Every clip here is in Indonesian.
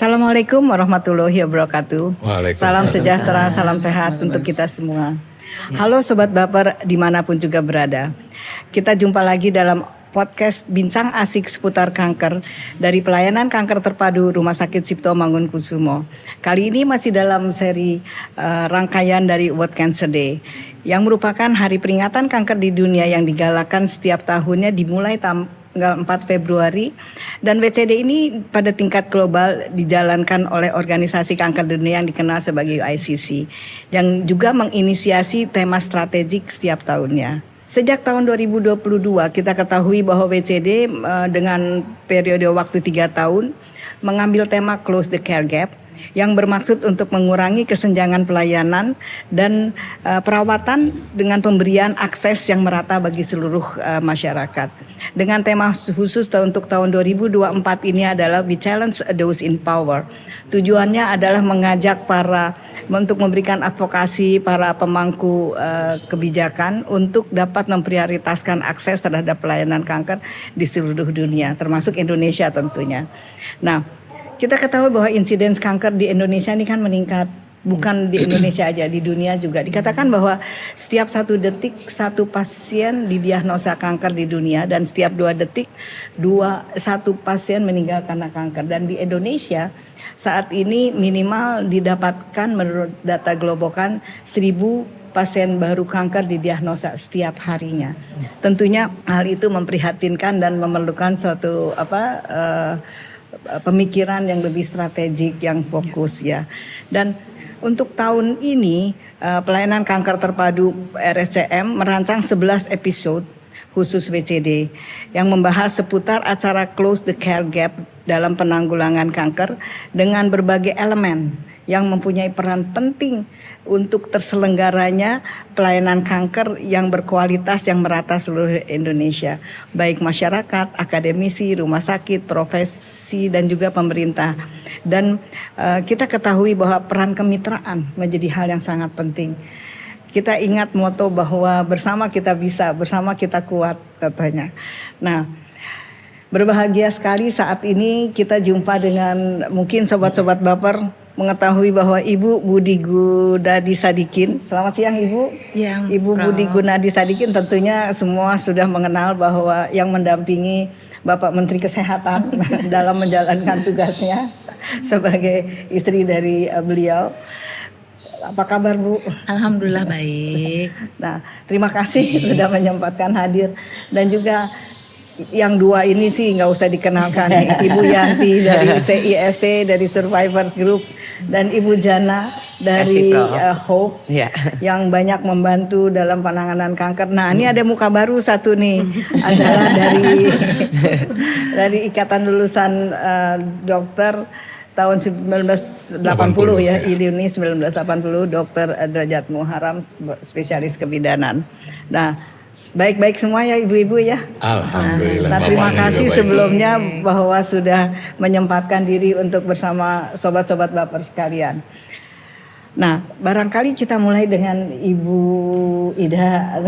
Assalamualaikum warahmatullahi wabarakatuh. Salam sejahtera, salam sehat untuk kita semua. Halo Sobat Baper dimanapun juga berada. Kita jumpa lagi dalam podcast Bincang Asik seputar kanker dari Pelayanan Kanker Terpadu Rumah Sakit Cipto Mangunkusumo. Kali ini masih dalam seri rangkaian dari World Cancer Day yang merupakan hari peringatan kanker di dunia yang digalakan setiap tahunnya dimulai tanggal 4 Februari dan WCD ini pada tingkat global dijalankan oleh organisasi kanker dunia yang dikenal sebagai UICC yang juga menginisiasi tema strategik setiap tahunnya. Sejak tahun 2022 kita ketahui bahwa WCD dengan periode waktu 3 tahun mengambil tema Close the Care Gap yang bermaksud untuk mengurangi kesenjangan pelayanan dan perawatan dengan pemberian akses yang merata bagi seluruh masyarakat. Dengan tema khusus untuk tahun 2024 ini adalah We Challenge Those in Power. Tujuannya adalah mengajak untuk memberikan advokasi para pemangku kebijakan untuk dapat memprioritaskan akses terhadap pelayanan kanker di seluruh dunia, termasuk Indonesia tentunya. Nah, kita ketahui bahwa insiden kanker di Indonesia ini kan meningkat, bukan di Indonesia aja, di dunia juga. Dikatakan bahwa setiap 1 detik 1 pasien didiagnosa kanker di dunia dan setiap 2 detik 1 pasien meninggal karena kanker. Dan di Indonesia saat ini minimal didapatkan menurut data Globokan 1.000 pasien baru kanker didiagnosa setiap harinya. Tentunya hal itu memprihatinkan dan memerlukan suatu pemikiran yang lebih strategik, yang fokus ya. Dan untuk tahun ini Pelayanan Kanker Terpadu RSCM merancang 11 episode khusus WCD yang membahas seputar acara Close the Care Gap dalam penanggulangan kanker dengan berbagai elemen yang mempunyai peran penting untuk terselenggaranya pelayanan kanker yang berkualitas yang merata seluruh Indonesia, baik masyarakat, akademisi, rumah sakit, profesi dan juga pemerintah. Dan kita ketahui bahwa peran kemitraan menjadi hal yang sangat penting. Kita ingat moto bahwa bersama kita bisa, bersama kita kuat katanya. Nah, berbahagia sekali saat ini kita jumpa dengan mungkin sobat-sobat Baper mengetahui bahwa Ibu Budi Gunadi Sadikin. Selamat siang Ibu. Siang. Ibu Budi Gunadi Sadikin tentunya semua sudah mengenal bahwa yang mendampingi Bapak Menteri Kesehatan dalam menjalankan tugasnya sebagai istri dari beliau. Apa kabar Bu? Alhamdulillah baik. Nah, terima kasih sudah menyempatkan hadir dan juga yang dua ini sih nggak usah dikenalkan nih. Ibu Yanti dari CISC dari Survivors Group dan Ibu Jana dari Hope yang banyak membantu dalam penanganan kanker. Nah ini ada muka baru satu nih adalah dari Ikatan Lulusan Dokter tahun 1980 ya, Iluni 1980, Dokter Derajat Muharam, spesialis kebidanan. Nah, baik-baik semua ya ibu-ibu ya. Alhamdulillah. Nah, terima kasih sebelumnya bahwa sudah menyempatkan diri untuk bersama sobat-sobat Baper sekalian. Nah, barangkali kita mulai dengan Ibu Ida.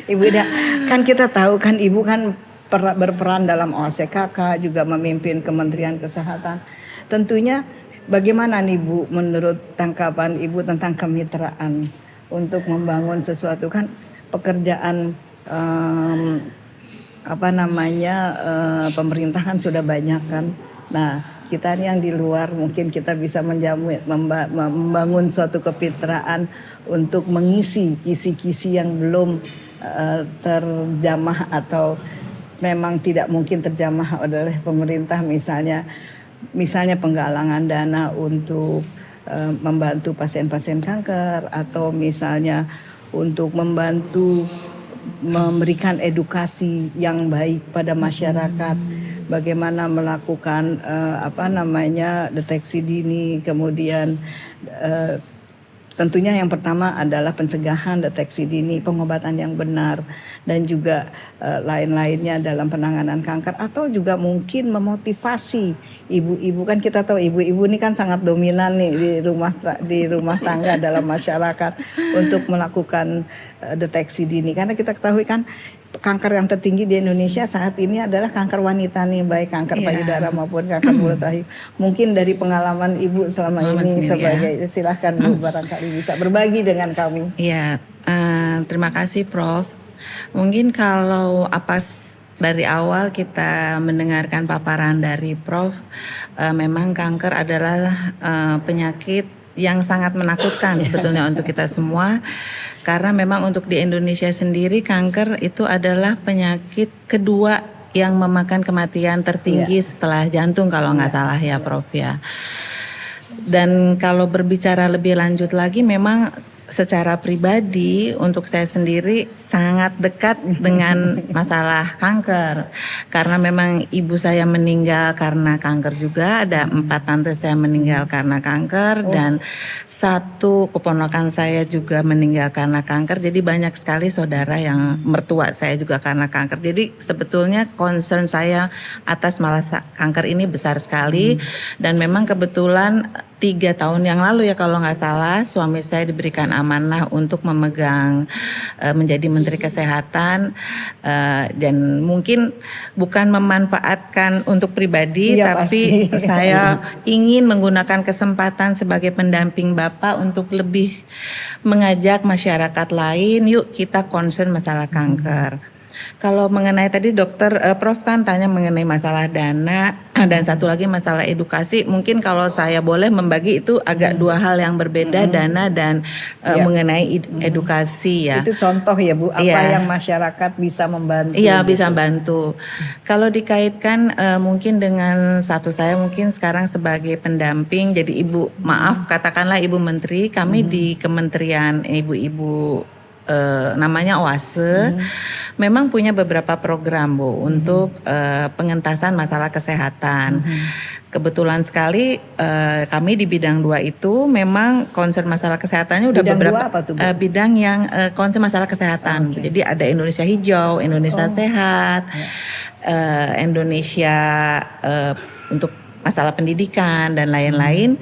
Ibu Ida, kan kita tahu kan Ibu kan berperan dalam OSCKK, juga memimpin Kementerian Kesehatan. Tentunya bagaimana nih Bu menurut tangkapan Ibu tentang kemitraan untuk membangun sesuatu kan pekerjaan pemerintahan sudah banyak kan. Nah, kita yang di luar mungkin kita bisa membangun suatu kemitraan untuk mengisi kisi-kisi yang belum terjamah atau memang tidak mungkin terjamah oleh pemerintah, misalnya penggalangan dana untuk membantu pasien-pasien kanker atau misalnya untuk membantu memberikan edukasi yang baik pada masyarakat, bagaimana melakukan deteksi dini, kemudian Tentunya yang pertama adalah pencegahan, deteksi dini, pengobatan yang benar, dan juga lain-lainnya dalam penanganan kanker, atau juga mungkin memotivasi ibu-ibu. Kan kita tahu ibu-ibu ini kan sangat dominan nih di rumah tangga dalam masyarakat untuk melakukan deteksi dini. Karena kita ketahui kan kanker yang tertinggi di Indonesia saat ini adalah kanker wanita nih, baik kanker payudara maupun kanker mulut rahim. Mungkin dari pengalaman Ibu selama ini sebagai silahkan Bu, barangkali bisa berbagi dengan kami. Iya, terima kasih Prof. Mungkin kalau dari awal kita mendengarkan paparan dari Prof, memang kanker adalah penyakit yang sangat menakutkan sebetulnya untuk kita semua. Karena memang untuk di Indonesia sendiri kanker itu adalah penyakit kedua yang memakan kematian tertinggi setelah jantung kalau nggak salah ya Prof ya. Dan kalau berbicara lebih lanjut lagi, memang secara pribadi untuk saya sendiri sangat dekat dengan masalah kanker. Karena memang ibu saya meninggal karena kanker juga, ada 4 tante saya meninggal karena kanker, dan 1 keponakan saya juga meninggal karena kanker. Jadi banyak sekali saudara yang mertua saya juga karena kanker. Jadi sebetulnya concern saya atas masalah kanker ini besar sekali. Dan memang kebetulan 3 tahun yang lalu ya kalau nggak salah, suami saya diberikan amanah untuk memegang menjadi Menteri Kesehatan, dan mungkin bukan memanfaatkan untuk pribadi, tapi pasti. Saya ingin menggunakan kesempatan sebagai pendamping Bapak untuk lebih mengajak masyarakat lain, yuk kita concern masalah kanker. Kalau mengenai tadi dokter Prof kan tanya mengenai masalah dana dan satu lagi masalah edukasi. Mungkin kalau saya boleh membagi itu agak 2 hal yang berbeda, dana dan mengenai edukasi ya. Itu contoh ya Bu, apa yang masyarakat bisa membantu. Iya bisa bantu. Kalau dikaitkan mungkin dengan saya mungkin sekarang sebagai pendamping, jadi katakanlah Ibu Menteri, kami di Kementerian Ibu-Ibu namanya OASE, memang punya beberapa program Bu untuk pengentasan masalah kesehatan. Kebetulan sekali kami di bidang 2 itu memang concern masalah kesehatannya udah bidang beberapa bidang yang concern masalah kesehatan. Jadi ada Indonesia Hijau, Indonesia Sehat, Indonesia untuk masalah pendidikan dan lain-lain,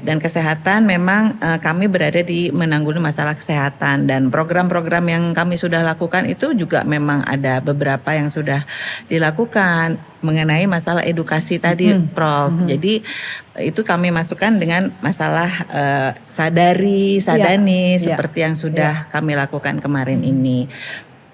dan kesehatan memang kami berada di menanggulangi masalah kesehatan, dan program-program yang kami sudah lakukan itu juga memang ada beberapa yang sudah dilakukan mengenai masalah edukasi tadi Prof. Jadi itu kami masukkan dengan masalah sadani seperti yang sudah kami lakukan kemarin ini.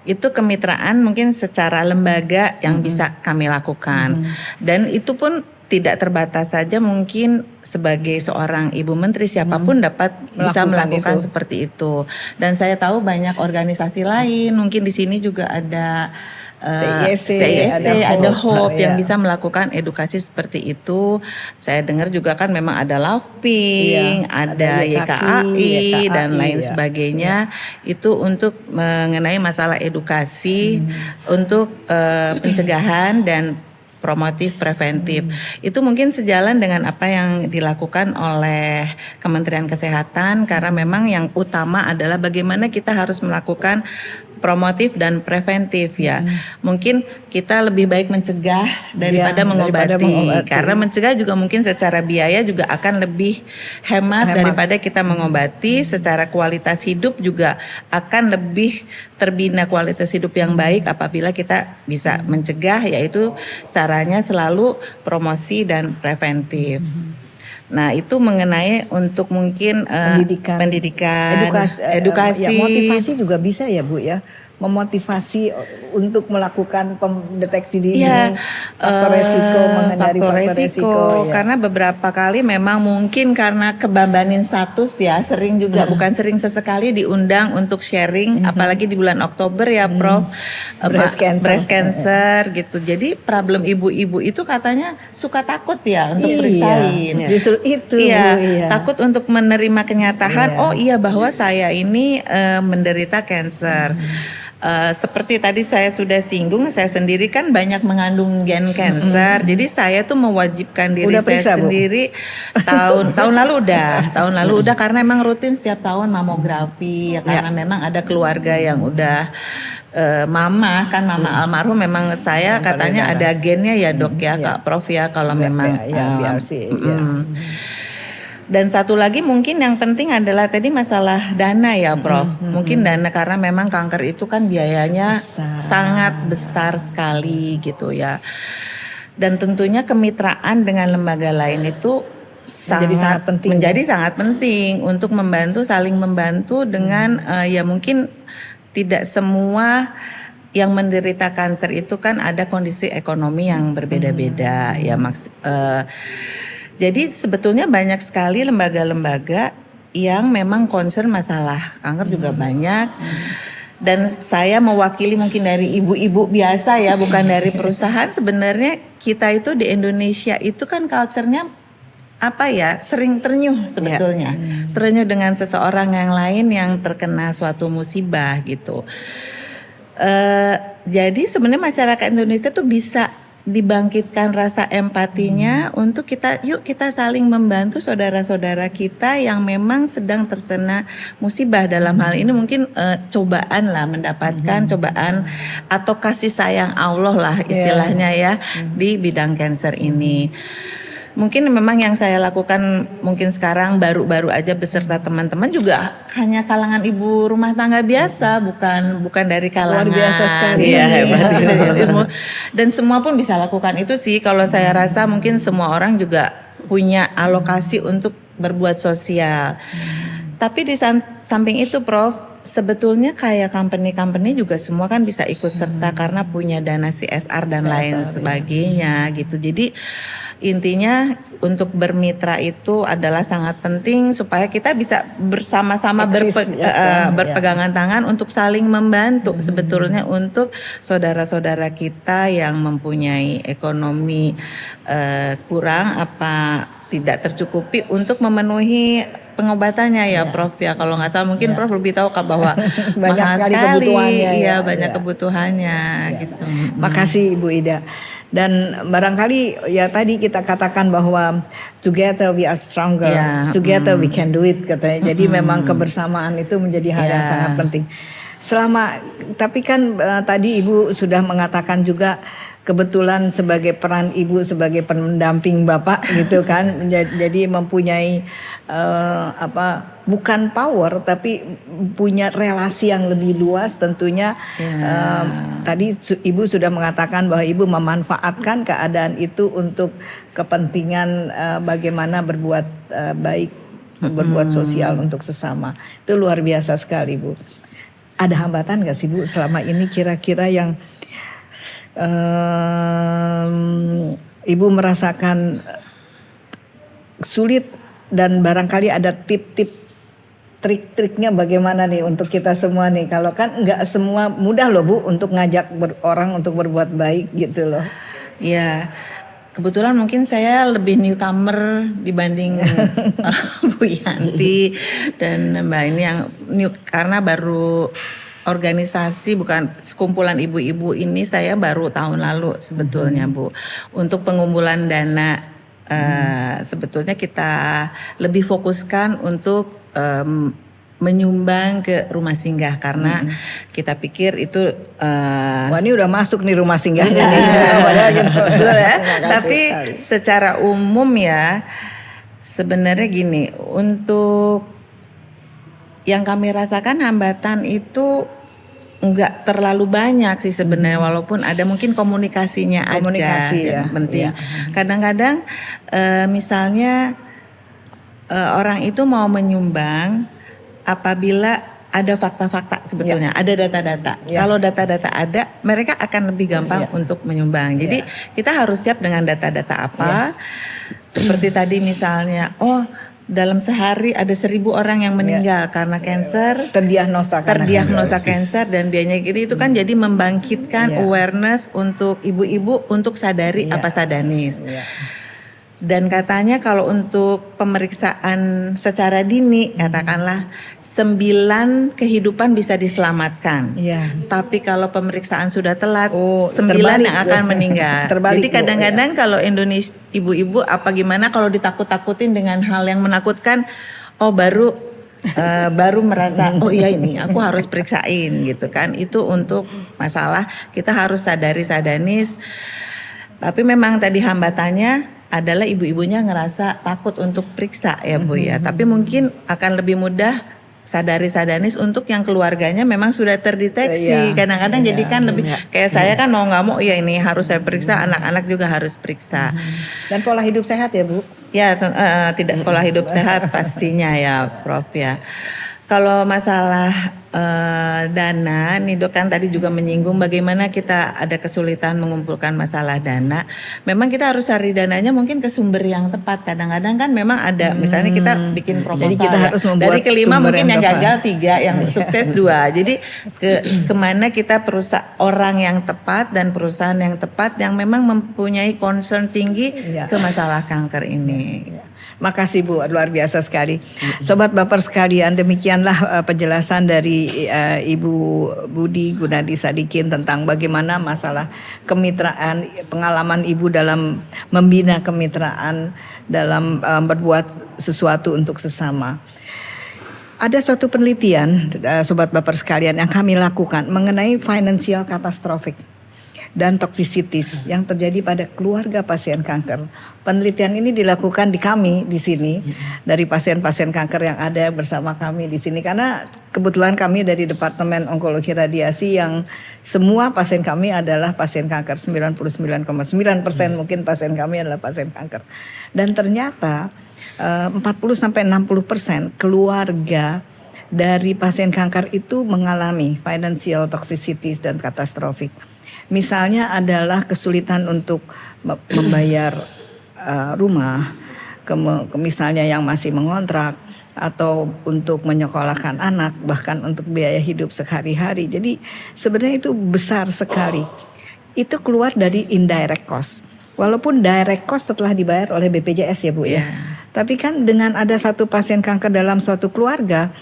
Itu kemitraan mungkin secara lembaga yang bisa kami lakukan, dan itu pun tidak terbatas saja mungkin sebagai seorang Ibu Menteri, siapapun dapat bisa melakukan seperti itu. Dan saya tahu banyak organisasi lain, mungkin di sini juga ada CIC, ada Hope yang bisa melakukan edukasi seperti itu. Saya dengar juga kan memang ada Lovepink, ada YKAI dan lain sebagainya. Itu untuk mengenai masalah edukasi untuk pencegahan dan promotif preventif. Itu mungkin sejalan dengan apa yang dilakukan oleh Kementerian Kesehatan, karena memang yang utama adalah bagaimana kita harus melakukan promotif dan preventif ya. Mungkin kita lebih baik mencegah daripada mengobati. Karena mencegah juga mungkin secara biaya juga akan lebih hemat daripada kita mengobati. Secara kualitas hidup juga akan lebih terbina kualitas hidup yang baik apabila kita bisa mencegah, yaitu caranya selalu promosi dan preventif. Nah itu mengenai untuk mungkin pendidikan, edukasi, ya, motivasi juga bisa ya Bu ya, memotivasi untuk melakukan deteksi dini, faktor resiko, menghindari faktor resiko ya. Karena beberapa kali memang mungkin karena kebabanin status ya, sering juga bukan sering sesekali diundang untuk sharing, apalagi di bulan Oktober ya Prof, breast cancer gitu. Jadi problem ibu-ibu itu katanya suka takut ya untuk periksain. Justru itu takut untuk menerima kenyataan bahwa saya ini menderita cancer. seperti tadi saya sudah singgung, saya sendiri kan banyak mengandung gen cancer. Jadi saya tuh mewajibkan diri Udah saya periksa, Bu? sendiri tahun lalu udah karena emang rutin setiap tahun mamografi ya, karena memang ada keluarga yang udah mama almarhum, memang saya katanya ada gennya ya dok ya Kak Prof ya, kalau memang BRC. Dan satu lagi mungkin yang penting adalah tadi masalah dana ya Prof. Mungkin dana, karena memang kanker itu kan biayanya sangat besar sekali gitu ya. Dan tentunya kemitraan dengan lembaga lain itu menjadi sangat penting untuk saling membantu dengan ya mungkin tidak semua yang menderita kanker itu kan ada kondisi ekonomi yang berbeda-beda ya jadi sebetulnya banyak sekali lembaga-lembaga yang memang concern masalah kanker juga banyak. Dan saya mewakili mungkin dari ibu-ibu biasa ya, bukan dari perusahaan. Sebenarnya kita itu di Indonesia itu kan culture-nya sering ternyuh sebetulnya. Ternyuh dengan seseorang yang lain yang terkena suatu musibah gitu. Jadi sebenarnya masyarakat Indonesia tuh bisa dibangkitkan rasa empatinya untuk kita saling membantu saudara-saudara kita yang memang sedang terkena musibah. Dalam hal ini mungkin cobaan lah, mendapatkan cobaan atau kasih sayang Allah lah istilahnya ya di bidang cancer ini. Mungkin memang yang saya lakukan mungkin sekarang baru-baru aja beserta teman-teman juga hanya kalangan ibu rumah tangga biasa, bukan dari kalangan. Luar biasa sekali. Ya, hebat. Dan semua pun bisa lakukan itu sih. Kalau saya rasa mungkin semua orang juga punya alokasi untuk berbuat sosial. Tapi di samping itu Prof, sebetulnya kayak company juga semua kan bisa ikut serta karena punya dana CSR dan lain sebagainya gitu. Jadi intinya untuk bermitra itu adalah sangat penting supaya kita bisa bersama-sama berpegangan tangan untuk saling membantu sebetulnya untuk saudara-saudara kita yang mempunyai ekonomi kurang tidak tercukupi untuk memenuhi pengobatannya ya Prof ya. Kalau nggak salah mungkin Prof lebih tahu bahwa banyak sekali kebutuhannya kebutuhannya gitu. Makasih Ibu Ida. Dan barangkali ya tadi kita katakan bahwa together we are stronger, together we can do it katanya. Jadi memang kebersamaan itu menjadi hal yang sangat penting. Tapi kan tadi Ibu sudah mengatakan juga kebetulan sebagai peran Ibu sebagai pendamping Bapak gitu kan, jadi mempunyai bukan power tapi punya relasi yang lebih luas tentunya. Tadi Ibu sudah mengatakan bahwa Ibu memanfaatkan keadaan itu untuk kepentingan bagaimana berbuat baik, berbuat sosial untuk sesama. Itu luar biasa sekali Bu. Ada hambatan gak sih Bu selama ini kira-kira yang Ibu merasakan sulit, dan barangkali ada tip-tip trik-triknya bagaimana nih untuk kita semua nih, kalau kan nggak semua mudah loh Bu untuk ngajak orang untuk berbuat baik gitu loh. Ya kebetulan mungkin saya lebih newcomer dibanding Bu Yanti dan Mbak ini yang karena baru organisasi, bukan sekumpulan ibu-ibu ini saya baru tahun lalu sebetulnya Bu. Untuk pengumpulan dana sebetulnya kita lebih fokuskan untuk menyumbang ke rumah singgah karena kita pikir itu wah ini udah masuk nih rumah singgahnya nih. Tapi secara umum ya sebenarnya gini, untuk yang kami rasakan hambatan itu enggak terlalu banyak sih sebenarnya, walaupun ada mungkin komunikasinya aja yang penting. Kadang-kadang misalnya orang itu mau menyumbang apabila ada fakta-fakta sebetulnya, ada data-data. Kalau data-data ada, mereka akan lebih gampang untuk menyumbang. Jadi kita harus siap dengan data-data apa. Seperti tadi misalnya, dalam sehari ada 1.000 orang yang meninggal karena kanker, terdiagnosa kanker dan biayanya itu kan jadi membangkitkan awareness untuk ibu-ibu untuk sadari apa sadanis. Dan katanya kalau untuk pemeriksaan secara dini, katakanlah 9 kehidupan bisa diselamatkan. Iya. Tapi kalau pemeriksaan sudah telat, Oh, 9 terbalik, yang akan Bu. meninggal. Terbalik, Jadi Bu, kadang-kadang kalau Indonesia ibu-ibu apa gimana kalau ditakut-takutin dengan hal yang menakutkan, baru merasa oh iya ini aku harus periksain gitu kan. Itu untuk masalah kita harus sadari-sadanis. Tapi memang tadi hambatannya adalah ibu-ibunya ngerasa takut untuk periksa ya Bu ya. Tapi mungkin akan lebih mudah sadari-sadanis untuk yang keluarganya memang sudah terdeteksi. Iya. Kadang-kadang jadi kan lebih kayak saya kan mau nggak mau ya ini harus saya periksa, anak-anak juga harus periksa. Dan pola hidup sehat ya Bu. Ya tidak pola hidup sehat pastinya ya Prof ya. Kalau masalah dana, Nido kan tadi juga menyinggung bagaimana kita ada kesulitan mengumpulkan masalah dana. Memang kita harus cari dananya mungkin ke sumber yang tepat. Kadang-kadang kan memang ada, misalnya kita bikin proposal. Jadi kita harus membuat dari kelima sumber mungkin yang tepat. gagal 3, yang sukses 2. Jadi kemana kita orang yang tepat dan perusahaan yang tepat yang memang mempunyai concern tinggi ke masalah kanker ini. Makasih Bu, luar biasa sekali. Sobat Baper sekalian, demikianlah penjelasan dari Ibu Budi Gunadi Sadikin tentang bagaimana masalah kemitraan, pengalaman Ibu dalam membina kemitraan, dalam berbuat sesuatu untuk sesama. Ada suatu penelitian, Sobat Baper sekalian, yang kami lakukan mengenai financial catastrophic dan toxicities yang terjadi pada keluarga pasien kanker. Penelitian ini dilakukan di kami di sini dari pasien-pasien kanker yang ada bersama kami di sini, karena kebetulan kami dari Departemen Onkologi Radiasi yang semua pasien kami adalah pasien kanker, 99,9% mungkin pasien kami adalah pasien kanker. Dan ternyata 40-60% keluarga dari pasien kanker itu mengalami financial toxicities dan katastrofik. Misalnya adalah kesulitan untuk membayar rumah, misalnya yang masih mengontrak, atau untuk menyekolahkan anak, bahkan untuk biaya hidup sehari-hari. Jadi sebenarnya itu besar sekali. Itu keluar dari indirect cost. Walaupun direct cost setelah dibayar oleh BPJS ya Bu ya. Tapi kan dengan ada satu pasien kanker dalam suatu keluarga,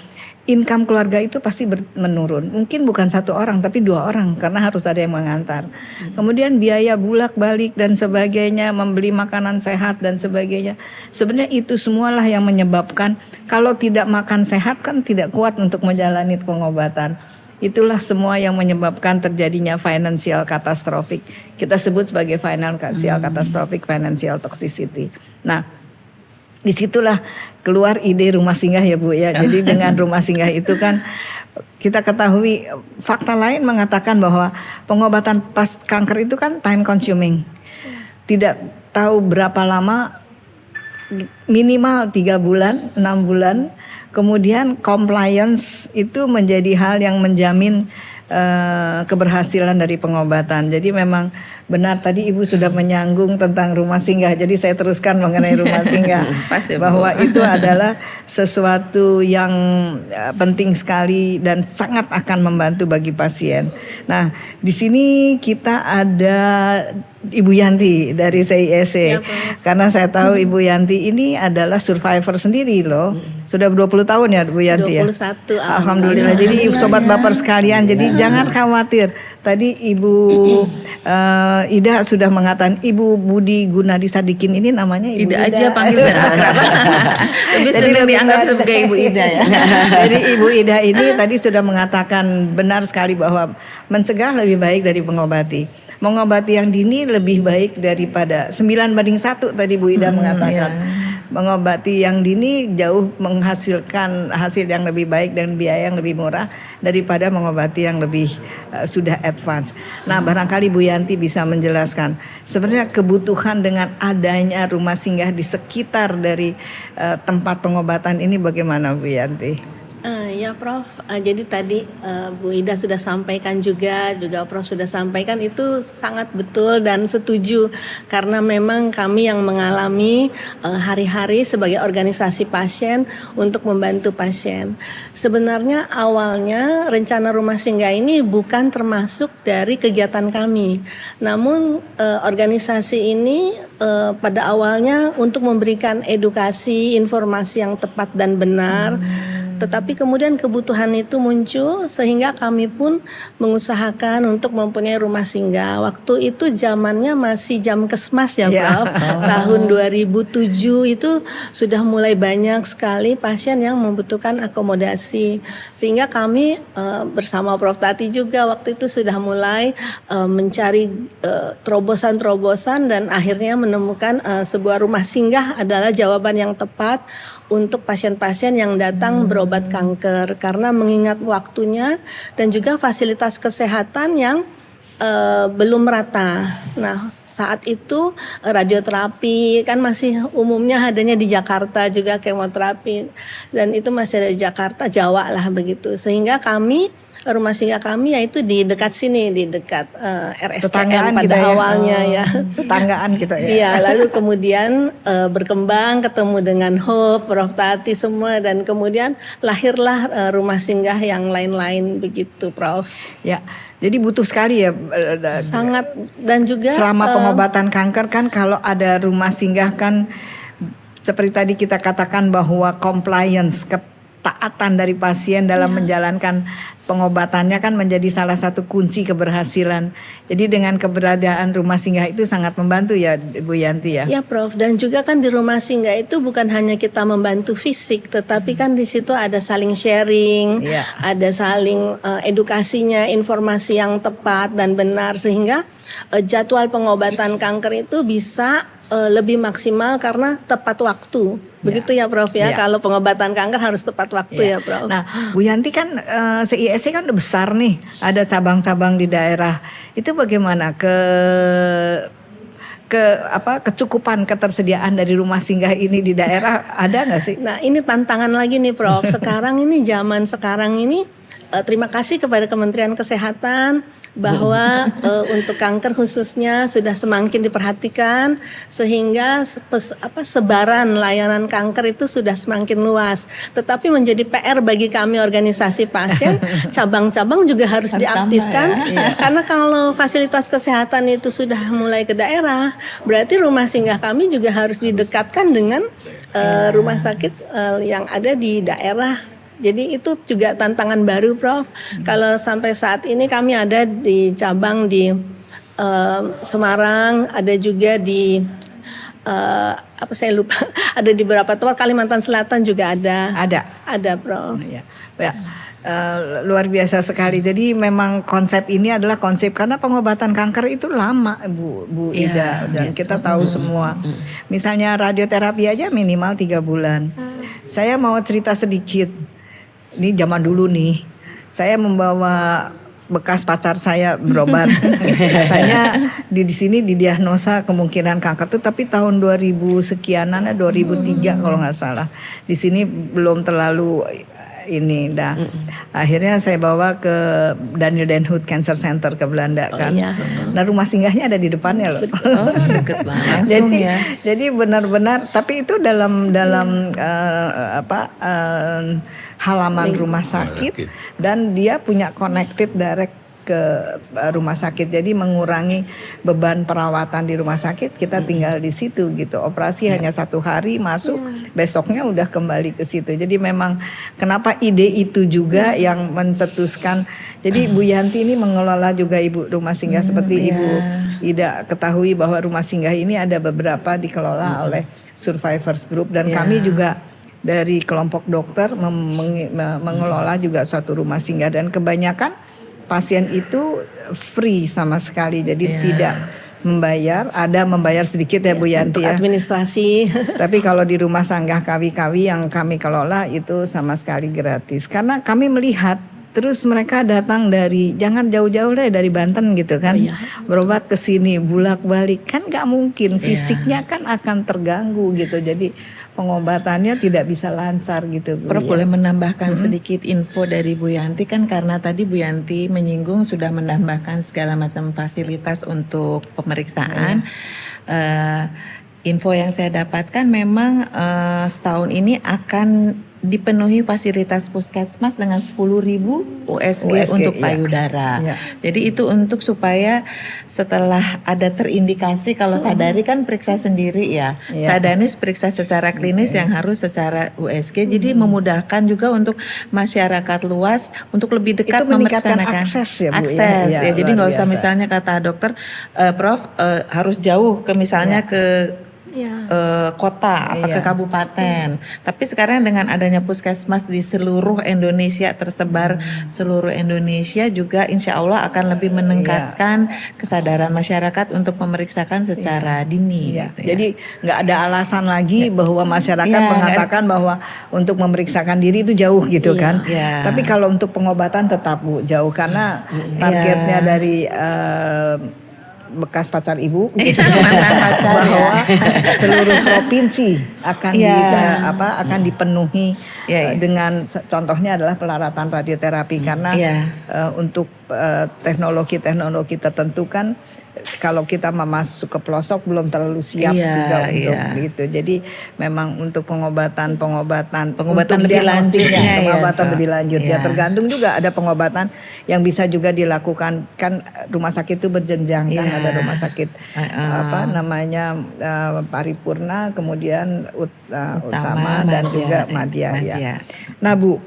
income keluarga itu pasti menurun. Mungkin bukan 1 orang tapi 2 orang karena harus ada yang mengantar. Kemudian biaya bolak-balik dan sebagainya, membeli makanan sehat dan sebagainya. Sebenarnya itu semualah yang menyebabkan kalau tidak makan sehat kan tidak kuat untuk menjalani pengobatan. Itulah semua yang menyebabkan terjadinya financial catastrophic. Kita sebut sebagai financial catastrophic financial toxicity. Nah, disitulah keluar ide rumah singgah ya Bu ya. Jadi dengan rumah singgah itu kan kita ketahui fakta lain mengatakan bahwa pengobatan pas kanker itu kan time consuming. Tidak tahu berapa lama, minimal 3 bulan, 6 bulan. Kemudian compliance itu menjadi hal yang menjamin keberhasilan dari pengobatan. Jadi memang benar tadi Ibu sudah menyanggung tentang rumah singgah. Jadi saya teruskan mengenai rumah singgah bahwa itu adalah sesuatu yang penting sekali dan sangat akan membantu bagi pasien. Nah, di sini kita ada Ibu Yanti dari CIEC. Ya, karena saya tahu Ibu Yanti ini adalah survivor sendiri loh. Sudah 20 tahun ya Bu Yanti 21 ya. Alhamdulillah. Jadi Sobat Baper sekalian, jadi jangan khawatir. Tadi Ibu Ida sudah mengatakan Ibu Budi Gunadi Sadikin ini namanya Ibu Ida aja panggil akrab. Lebih senang dianggap sebagai Ibu Ida ya. Jadi Ibu Ida ini tadi sudah mengatakan benar sekali bahwa mencegah lebih baik dari mengobati. Mengobati yang dini lebih baik daripada 9:1 tadi Bu Ida mengatakan. Mengobati yang dini jauh menghasilkan hasil yang lebih baik dan biaya yang lebih murah daripada mengobati yang lebih sudah advance. Nah, barangkali Bu Yanti bisa menjelaskan sebenarnya kebutuhan dengan adanya rumah singgah di sekitar dari tempat pengobatan ini bagaimana Bu Yanti? Ya Prof, jadi tadi Bu Ida sudah sampaikan juga Prof sudah sampaikan itu sangat betul dan setuju karena memang kami yang mengalami hari-hari sebagai organisasi pasien untuk membantu pasien. Sebenarnya awalnya rencana rumah singgah ini bukan termasuk dari kegiatan kami, namun organisasi ini pada awalnya untuk memberikan edukasi, informasi yang tepat dan benar. Tetapi kemudian kebutuhan itu muncul sehingga kami pun mengusahakan untuk mempunyai rumah singgah. Waktu itu zamannya masih jam kesmas ya Prof. Tahun 2007 itu sudah mulai banyak sekali pasien yang membutuhkan akomodasi. Sehingga kami bersama Prof Tati juga waktu itu sudah mulai mencari terobosan-terobosan dan akhirnya menemukan sebuah rumah singgah adalah jawaban yang tepat untuk pasien-pasien yang datang berobat kanker karena mengingat waktunya dan juga fasilitas kesehatan yang belum merata. Nah, saat itu radioterapi kan masih umumnya adanya di Jakarta, juga kemoterapi dan itu masih ada di Jakarta, Jawa lah begitu. Sehingga rumah singgah kami yaitu di dekat sini, di dekat RSCM pada awalnya ya. Tetanggaan kita ya. Iya, lalu kemudian berkembang ketemu dengan Hope, Prof Tati semua dan kemudian lahirlah rumah singgah yang lain-lain begitu, Prof. Ya. Jadi butuh sekali ya. Sangat dan juga selama pengobatan kanker kan kalau ada rumah singgah kan seperti tadi kita katakan bahwa compliance, ketaatan dari pasien dalam menjalankan pengobatannya kan menjadi salah satu kunci keberhasilan. Jadi dengan keberadaan rumah singgah itu sangat membantu ya Bu Yanti ya. Ya Prof, dan juga kan di rumah singgah itu bukan hanya kita membantu fisik, tetapi kan di situ ada saling sharing, ada saling edukasinya, informasi yang tepat dan benar sehingga jadwal pengobatan kanker itu bisa lebih maksimal karena tepat waktu. Begitu ya Prof ya. Kalau pengobatan kanker harus tepat waktu ya Prof. Nah, Bu Yanti kan CISC kan udah besar nih, ada cabang-cabang di daerah. Itu bagaimana kecukupan ketersediaan dari rumah singgah ini di daerah ada nggak sih? Nah, ini tantangan lagi nih Prof. Sekarang ini zaman sekarang ini terima kasih kepada Kementerian Kesehatan bahwa untuk kanker khususnya sudah semakin diperhatikan sehingga sebaran layanan kanker itu sudah semakin luas. Tetapi menjadi PR bagi kami organisasi pasien, cabang-cabang juga harus diaktifkan karena kalau fasilitas kesehatan itu sudah mulai ke daerah, berarti rumah singgah kami juga harus didekatkan dengan rumah sakit yang ada di daerah. Jadi itu juga tantangan baru Prof. Kalau sampai saat ini kami ada di cabang di Semarang, ada juga di saya lupa, ada di beberapa tempat, Kalimantan Selatan juga ada. Ada Prof. Ya. Luar biasa sekali. Jadi memang konsep ini adalah konsep karena pengobatan kanker itu lama Bu Ida dan kita tahu semua. Misalnya radioterapi aja minimal 3 bulan. Saya mau cerita sedikit. Ini zaman dulu nih, saya membawa bekas pacar saya berobat. Katanya di sini didiagnosa kemungkinan kanker tuh, tapi tahun 2000 sekianan, 2003 kalau nggak salah. Di sini belum terlalu ini. Akhirnya saya bawa ke Daniel Den Hout Cancer Center ke Belanda kan. Nah rumah singgahnya ada di depannya loh. Deket banget. Jadi benar-benar, tapi itu dalam halaman rumah sakit dan dia punya connected direct ke rumah sakit, jadi mengurangi beban perawatan di rumah sakit. Kita tinggal di situ gitu, operasi hanya 1 hari masuk, besoknya udah kembali ke situ. Jadi memang kenapa ide itu juga yang mencetuskan. Jadi Bu Yanti ini mengelola juga ibu rumah singgah seperti Ibu Ida ketahui bahwa rumah singgah ini ada beberapa dikelola oleh Survivors Group dan kami juga dari kelompok dokter mengelola juga suatu rumah singgah dan kebanyakan pasien itu free sama sekali, jadi tidak membayar, ada membayar sedikit ya Bu Yanti ya. Administrasi. Tapi kalau di rumah singgah kawi-kawi yang kami kelola itu sama sekali gratis. Karena kami melihat terus mereka datang dari jangan jauh-jauh deh dari Banten gitu kan, berobat ke sini bolak-balik kan nggak mungkin, fisiknya kan akan terganggu gitu. Jadi pengobatannya tidak bisa lancar gitu Bu. Prof boleh menambahkan sedikit info dari Bu Yanti, kan karena tadi Bu Yanti menyinggung sudah menambahkan segala macam fasilitas untuk pemeriksaan. Info yang saya dapatkan memang setahun ini akan dipenuhi fasilitas puskesmas dengan 10.000 USG untuk payudara. Jadi itu untuk supaya setelah ada terindikasi, kalau sadari kan periksa sendiri ya. Sadanis periksa secara klinis yang harus secara USG. Jadi memudahkan juga untuk masyarakat luas untuk lebih dekat memeriksakan akses ya Bu. Akses ya. Jadi nggak usah misalnya kata dokter, Prof harus jauh ke misalnya ke kota ke kabupaten. Tapi sekarang dengan adanya puskesmas di seluruh Indonesia, tersebar seluruh Indonesia, juga insya Allah akan lebih meningkatkan kesadaran masyarakat untuk memeriksakan secara dini. Gitu ya. Jadi nggak ada alasan lagi bahwa masyarakat mengatakan bahwa untuk memeriksakan diri itu jauh gitu kan. Tapi kalau untuk pengobatan tetap Bu jauh, karena targetnya dari bekas pacar ibu bahwa seluruh provinsi akan akan dipenuhi dengan contohnya adalah pelaratan radioterapi, karena untuk teknologi tertentu kan kalau kita masuk ke pelosok belum terlalu siap juga untuk gitu. Jadi memang untuk pengobatan lebih lanjutnya pengobatan lebih lanjut ya tergantung juga, ada pengobatan yang bisa juga dilakukan kan, rumah sakit itu berjenjang kan, ada rumah sakit paripurna, kemudian utama dan juga madya ya. Nah Bu,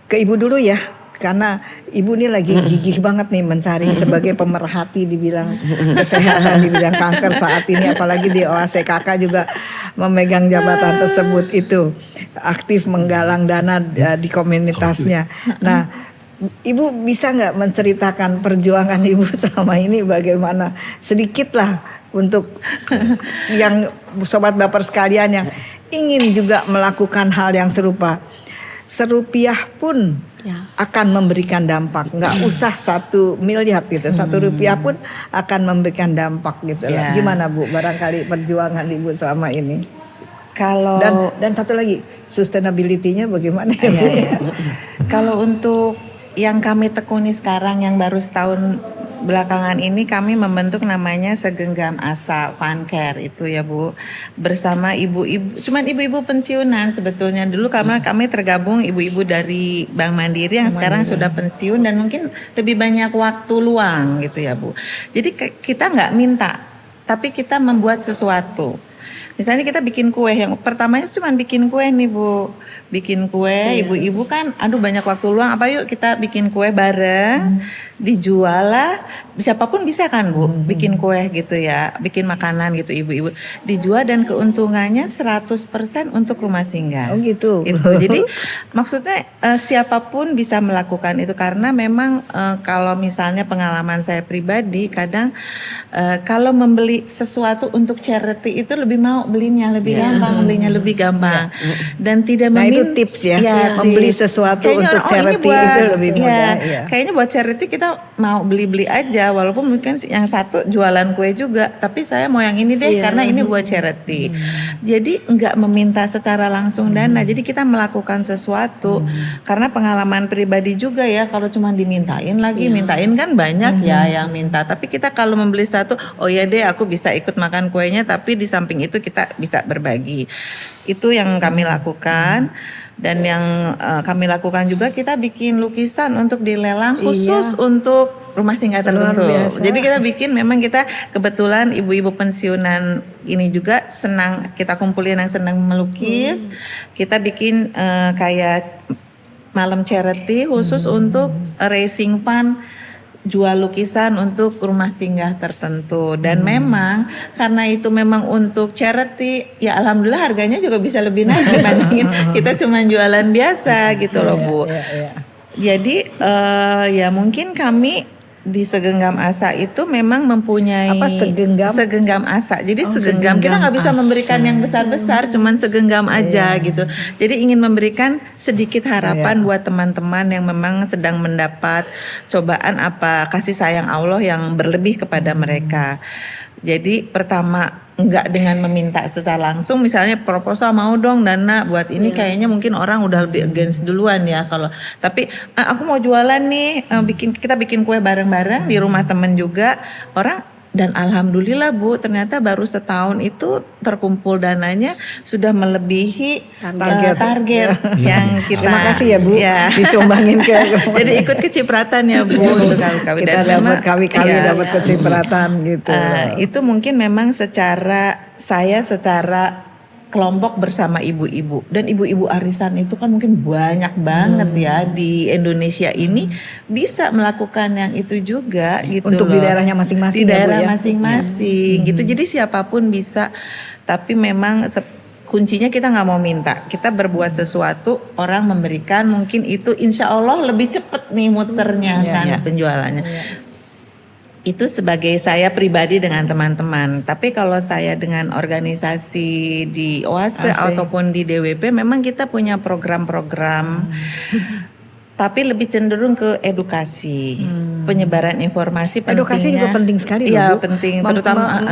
ke Ibu dulu ya. Karena Ibu ini lagi gigih banget nih mencari sebagai pemerhati di bidang kesehatan, di bidang kanker saat ini, apalagi di OACKK juga memegang jabatan tersebut, itu aktif menggalang dana di komunitasnya. Nah, Ibu bisa nggak menceritakan perjuangan Ibu selama ini bagaimana, sedikit lah untuk yang sobat baper sekalian yang ingin juga melakukan hal yang serupa. Serupiah pun akan memberikan dampak, nggak usah 1 miliar gitu, 1 rupiah pun akan memberikan dampak gitu. Gimana Bu, barangkali perjuangan Ibu selama ini? Kalau dan satu lagi, sustainability-nya bagaimana ya Bu? Kalau untuk yang kami tekuni sekarang yang baru setahun belakangan ini, kami membentuk namanya Segenggam Asa Fun Care itu ya Bu, bersama ibu-ibu, cuman ibu-ibu pensiunan sebetulnya dulu, karena kami tergabung ibu-ibu dari Bank Mandiri yang sekarang sudah pensiun dan mungkin lebih banyak waktu luang gitu ya Bu. Jadi kita nggak minta, tapi kita membuat sesuatu. Misalnya kita bikin kue, yang pertamanya cuma bikin kue nih Bu, bikin kue, ibu-ibu kan aduh banyak waktu luang, apa yuk kita bikin kue bareng, dijual lah, siapapun bisa kan Bu, bikin kue gitu ya, bikin makanan gitu ibu-ibu, dijual dan keuntungannya 100% untuk rumah singgah. Oh gitu. Jadi maksudnya siapapun bisa melakukan itu, karena memang kalau misalnya pengalaman saya pribadi, kadang kalau membeli sesuatu untuk charity itu lebih mau belinya lebih gampang, dan tidak itu tips ya, membeli sesuatu untuk charity itu lebih mudah. Kayaknya buat charity kita mau beli-beli aja, walaupun mungkin yang satu jualan kue juga, tapi saya mau yang ini deh karena ini buat charity. Jadi nggak meminta secara langsung dana, jadi kita melakukan sesuatu. Karena pengalaman pribadi juga ya, kalau cuma dimintain mintain kan banyak ya yang minta, tapi kita kalau membeli satu, oh ya deh aku bisa ikut makan kuenya, tapi di samping itu kita bisa berbagi. Itu yang kami lakukan. Dan yang kami lakukan juga, kita bikin lukisan untuk dilelang khusus untuk rumah singgah tertentu. Jadi kita bikin, memang kita kebetulan ibu-ibu pensiunan ini juga senang, kita kumpulin yang senang melukis. Kita bikin kayak malam charity khusus untuk raising fund, jual lukisan untuk rumah singgah tertentu. Dan memang karena itu memang untuk charity, ya alhamdulillah harganya juga bisa lebih naik dibandingin kita cuma jualan biasa gitu loh Bu. Jadi ya mungkin kami di Segenggam Asa itu memang mempunyai segenggam asa. Jadi segenggam kita nggak bisa memberikan yang besar-besar, cuman segenggam aja gitu. Jadi ingin memberikan sedikit harapan buat teman-teman yang memang sedang mendapat cobaan, apa kasih sayang Allah yang berlebih kepada mereka. Jadi pertama nggak dengan meminta secara langsung, misalnya proposal mau dong dana buat ini, kayaknya mungkin orang udah lebih against duluan ya. Kalau tapi aku mau jualan nih, kita bikin kue bareng-bareng di rumah temen juga orang. Dan alhamdulillah Bu, ternyata baru setahun itu terkumpul dananya sudah melebihi target yang kita. Terima kasih ya Bu, ya. disumbangin ke. Jadi ikut kecipratan ya Bu untuk kami-kami. Kita dapat kami dapat kecipratan gitu. Itu mungkin memang secara kelompok bersama ibu-ibu, dan ibu-ibu arisan itu kan mungkin banyak banget ya di Indonesia ini, bisa melakukan yang itu juga gitu untuk loh. Di daerahnya masing-masing. Di daerah ya, Bu, ya? masing-masing gitu. Jadi siapapun bisa, tapi memang kuncinya kita nggak mau minta, kita berbuat sesuatu, orang memberikan, mungkin itu insya Allah lebih cepet nih muternya penjualannya. Itu sebagai saya pribadi dengan teman-teman. Tapi kalau saya dengan organisasi di OASE ataupun di DWP, memang kita punya program-program, tapi lebih cenderung ke edukasi, penyebaran informasi. Edukasi juga penting sekali. Iya penting, terutama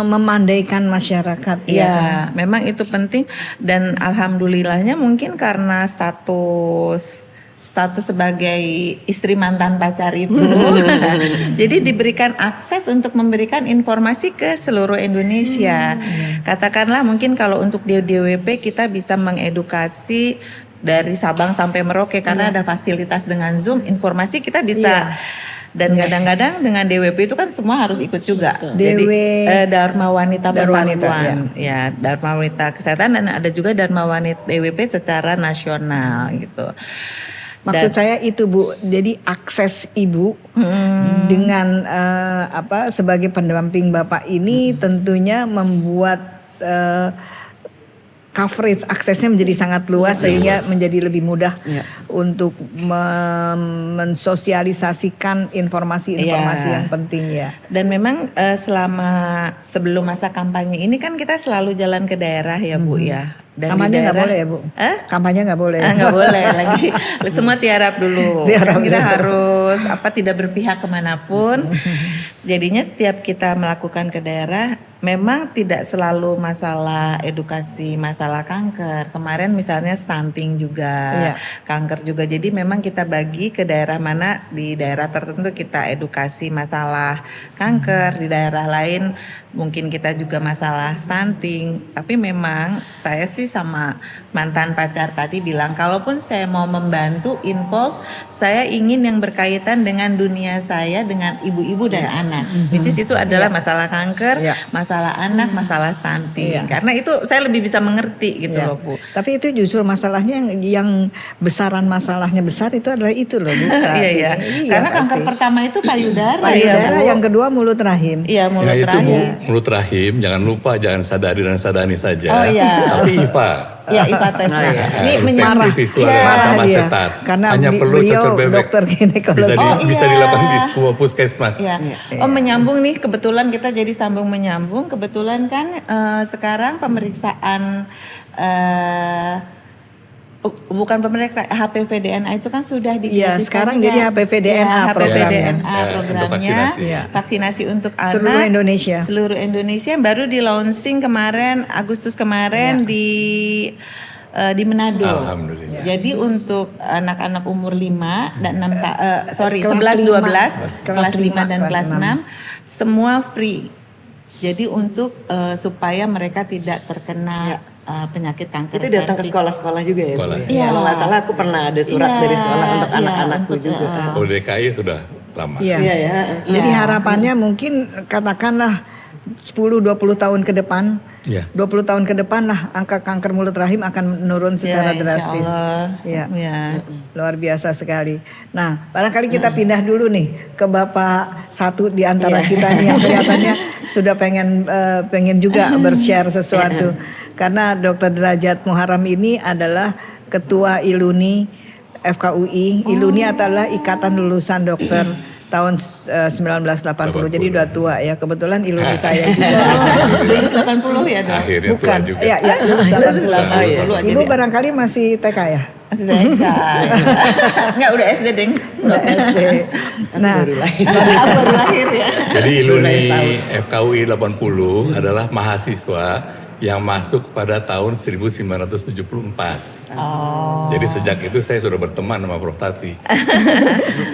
memandaikan masyarakat. Ya, memang itu penting, dan alhamdulillahnya mungkin karena status sebagai istri mantan pacar itu, jadi diberikan akses untuk memberikan informasi ke seluruh Indonesia. Katakanlah mungkin kalau untuk di DWP kita bisa mengedukasi dari Sabang sampai Merauke karena ada fasilitas dengan Zoom, informasi kita bisa. Dan kadang-kadang dengan DWP itu kan semua harus ikut juga. Jadi Dharma Wanita Persatuan, ya Dharma Wanita Kesehatan, dan ada juga Dharma Wanita DWP secara nasional gitu. Maksud saya itu Bu, jadi akses Ibu dengan sebagai pendamping Bapak ini tentunya membuat coverage aksesnya menjadi sangat luas sehingga menjadi lebih mudah untuk mensosialisasikan informasi-informasi yang penting ya. Dan memang sebelum masa kampanye ini kan kita selalu jalan ke daerah ya Bu ya. Dan kampanye nggak boleh ya Bu? Kampanye nggak boleh? Nggak boleh lagi. Semua tiarap dulu. Kita harus tidak berpihak kemanapun. Jadinya setiap kita melakukan ke daerah, memang tidak selalu masalah edukasi, masalah kanker. Kemarin misalnya stunting juga, kanker juga. Jadi memang kita bagi ke daerah mana, di daerah tertentu kita edukasi masalah kanker, di daerah lain mungkin kita juga masalah stunting. Tapi memang saya sih sama mantan pacar tadi bilang, kalaupun saya mau membantu involve, saya ingin yang berkaitan dengan dunia saya, dengan ibu-ibu dan anak. Which is itu adalah masalah kanker, masalah anak, masalah stunting. Karena itu saya lebih bisa mengerti gitu loh Bu. Tapi itu justru masalahnya yang besaran masalahnya besar itu adalah itu loh Bu. Iya. Karena kanker pertama itu payudara ya, yang kedua mulut rahim. Iya, mulut rahim. Mulut rahim, jangan lupa, jangan sadari dan sadani saja. Oh iya. Tapi IPA. Ya, IPA tes. Ini menyamarah visual sama setat. Karena hanya perlu cocok bebek. Dokter ginekologi. Bisa dilakukan di semua puskesmas. Menyambung nih, kebetulan kita jadi sambung menyambung. Kebetulan kan sekarang pemeriksaan bukan pemeriksaan HPV DNA itu kan sudah Iya, sekarang jadi HPV DNA programnya. Vaksinasi untuk anak seluruh Indonesia baru di launching kemarin Agustus kemarin di Manado. Alhamdulillah. Jadi untuk anak-anak umur 5 dan 11 12 kelas 5 dan kelas 6 semua free. Jadi untuk supaya mereka tidak terkena penyakit kanker. Itu datang ke sekolah-sekolah juga ya? Iya. Kalau nggak salah aku pernah ada surat dari sekolah untuk anak-anakku juga. Kalau DKI sudah lama. Iya. Jadi harapannya mungkin katakanlah 10-20 tahun ke depan, 20 tahun ke depan lah angka kanker mulut rahim akan menurun secara drastis. Ya. Luar biasa sekali. Nah, barangkali kita pindah dulu nih ke Bapak satu di antara kita nih yang kelihatannya sudah pengen juga bershare sesuatu. Karena Dr. Derajat Muharam ini adalah Ketua ILUNI FKUI. ILUNI adalah Ikatan Lulusan Dokter tahun 1980. Jadi udah tua ya. Kebetulan iluni saya juga. Lulus 80 ya dong? Akhirnya tua Bukan. juga. Ya, lulus 80. Dulu aja Ibu deh. barangkali masih TK ya? Masih TK. Enggak, udah SD deng. Udah SD. Nah, Baru lahir ya. Jadi iluni FKUI 80 adalah mahasiswa yang masuk pada tahun 1974. Jadi sejak itu saya sudah berteman sama Prof. Tati.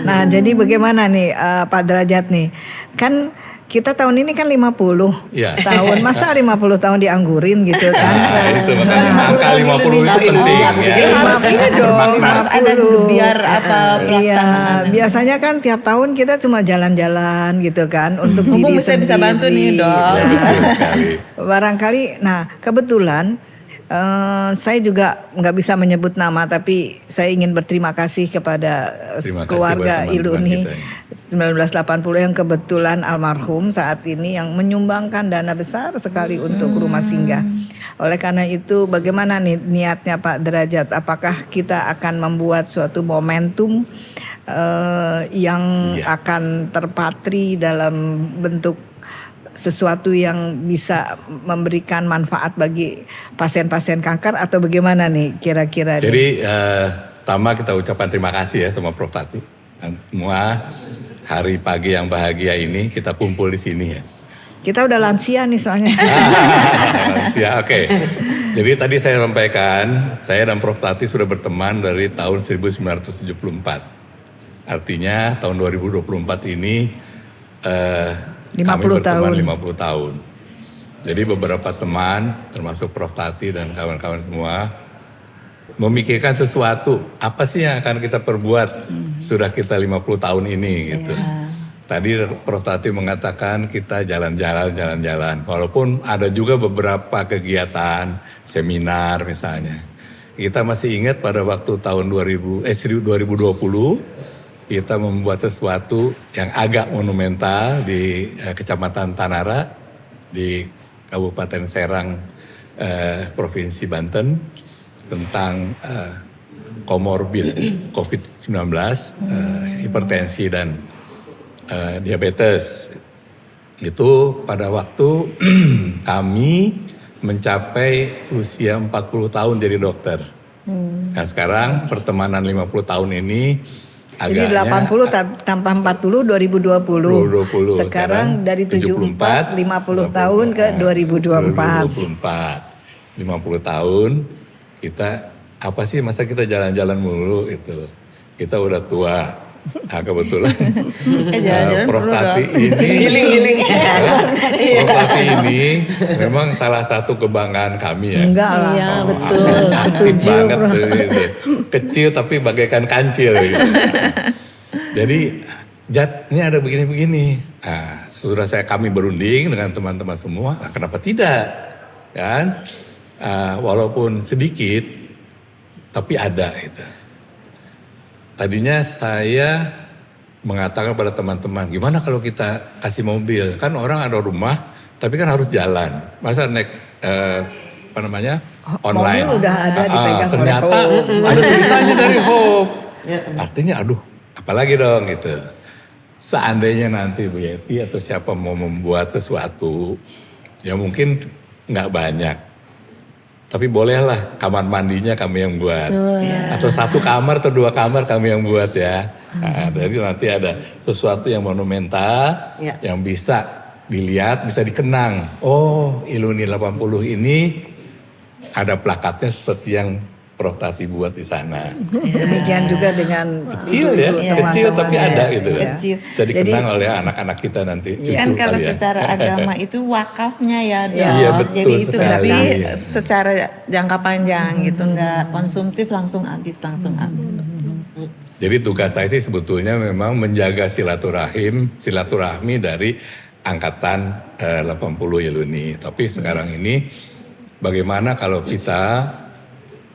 nah jadi bagaimana nih Pak Derajat nih? Kan kita tahun ini kan 50 Iya. tahun, masa 50 tahun dianggurin gitu kan? Nah, itu makanya angka 50 itu penting ya. Harus ini dong, Makna. Harus ada 50. gebiar apa Iya, pelaksanaan. biasanya kan tiap tahun kita cuma jalan-jalan gitu kan untuk Mumpung diri saya sendiri. bisa bantu nih, Dok. Ya, betul sekali. Barangkali, nah kebetulan saya juga nggak bisa menyebut nama, tapi saya ingin berterima kasih kepada Terima kasih keluarga buat teman-teman Iluni kita 1980 yang kebetulan almarhum saat ini yang menyumbangkan dana besar sekali untuk rumah singgah. Oleh karena itu, bagaimana nih niatnya Pak Derajat? Apakah kita akan membuat suatu momentum yang akan terpatri dalam bentuk sesuatu yang bisa memberikan manfaat bagi pasien-pasien kanker atau bagaimana nih kira-kira? Jadi pertama kita ucapkan terima kasih ya sama Prof. Tati. Dan semua hari pagi yang bahagia ini kita kumpul di sini ya. Kita udah lansia nih soalnya. Ya, oke. Jadi tadi saya sampaikan, saya dan Prof. Tati sudah berteman dari tahun 1974. Artinya tahun 2024 ini 50 kami berteman tahun. 50 tahun. Jadi beberapa teman, termasuk Prof. Tati dan kawan-kawan semua, memikirkan sesuatu. Apa sih yang akan kita perbuat sudah kita 50 tahun ini gitu. Tadi Prof. Tati mengatakan kita jalan-jalan. Walaupun ada juga beberapa kegiatan, seminar misalnya. Kita masih ingat pada waktu tahun 2020, kita membuat sesuatu yang agak monumental di Kecamatan Tanara, di Kabupaten Serang, Provinsi Banten, tentang komorbid COVID-19, hipertensi dan diabetes. Itu pada waktu kami mencapai usia 40 tahun jadi dokter. Nah sekarang pertemanan 50 tahun ini Jadi agaknya 80 tambah 40 2020. Sekarang dari 74 50 tahun ke 2024. 50 tahun kita apa sih masa kita jalan-jalan mulu itu. Kita udah tua. Nah kebetulan Prof. Tati ini Prof. Tati ini memang salah satu kebanggaan kami ya. Enggak lah. Iya betul, Aktif setuju banget Bro. tuh, gitu. Kecil tapi bagaikan kancil gitu. Jadi Jat, ini ada begini-begini. Nah, sudah kami berunding dengan teman-teman semua. Nah, kenapa tidak? Kan? Walaupun sedikit, tapi ada itu. Tadinya saya mengatakan pada teman-teman, gimana kalau kita kasih mobil? Kan orang ada rumah, tapi kan harus jalan. Masa naik online? Mobil udah ada dipegang ternyata oleh Hope. ada tulisannya dari Hope. Artinya aduh, apalagi dong gitu. Seandainya nanti Bu Yeti atau siapa mau membuat sesuatu, ya mungkin nggak banyak. Tapi bolehlah kamar mandinya kami yang buat. Atau satu kamar atau dua kamar kami yang buat ya. Nah, jadi nanti ada sesuatu yang monumental, yang bisa dilihat, bisa dikenang. Oh, Iluni 80 ini ada plakatnya seperti yang Prof. Tati buat di sana. Demikian juga dengan Kecil ya, kecil tapi ada gitu. Kecil. Bisa dikenang oleh anak-anak kita nanti. Cucu Kan kalau kali ya. secara agama itu wakafnya ya Dok. Iya, betul Jadi itu sekali. tapi secara jangka panjang gitu, nggak konsumtif langsung habis. Jadi tugas saya sih sebetulnya memang menjaga silaturahmi dari angkatan 80 Iluni. Tapi sekarang ini bagaimana kalau kita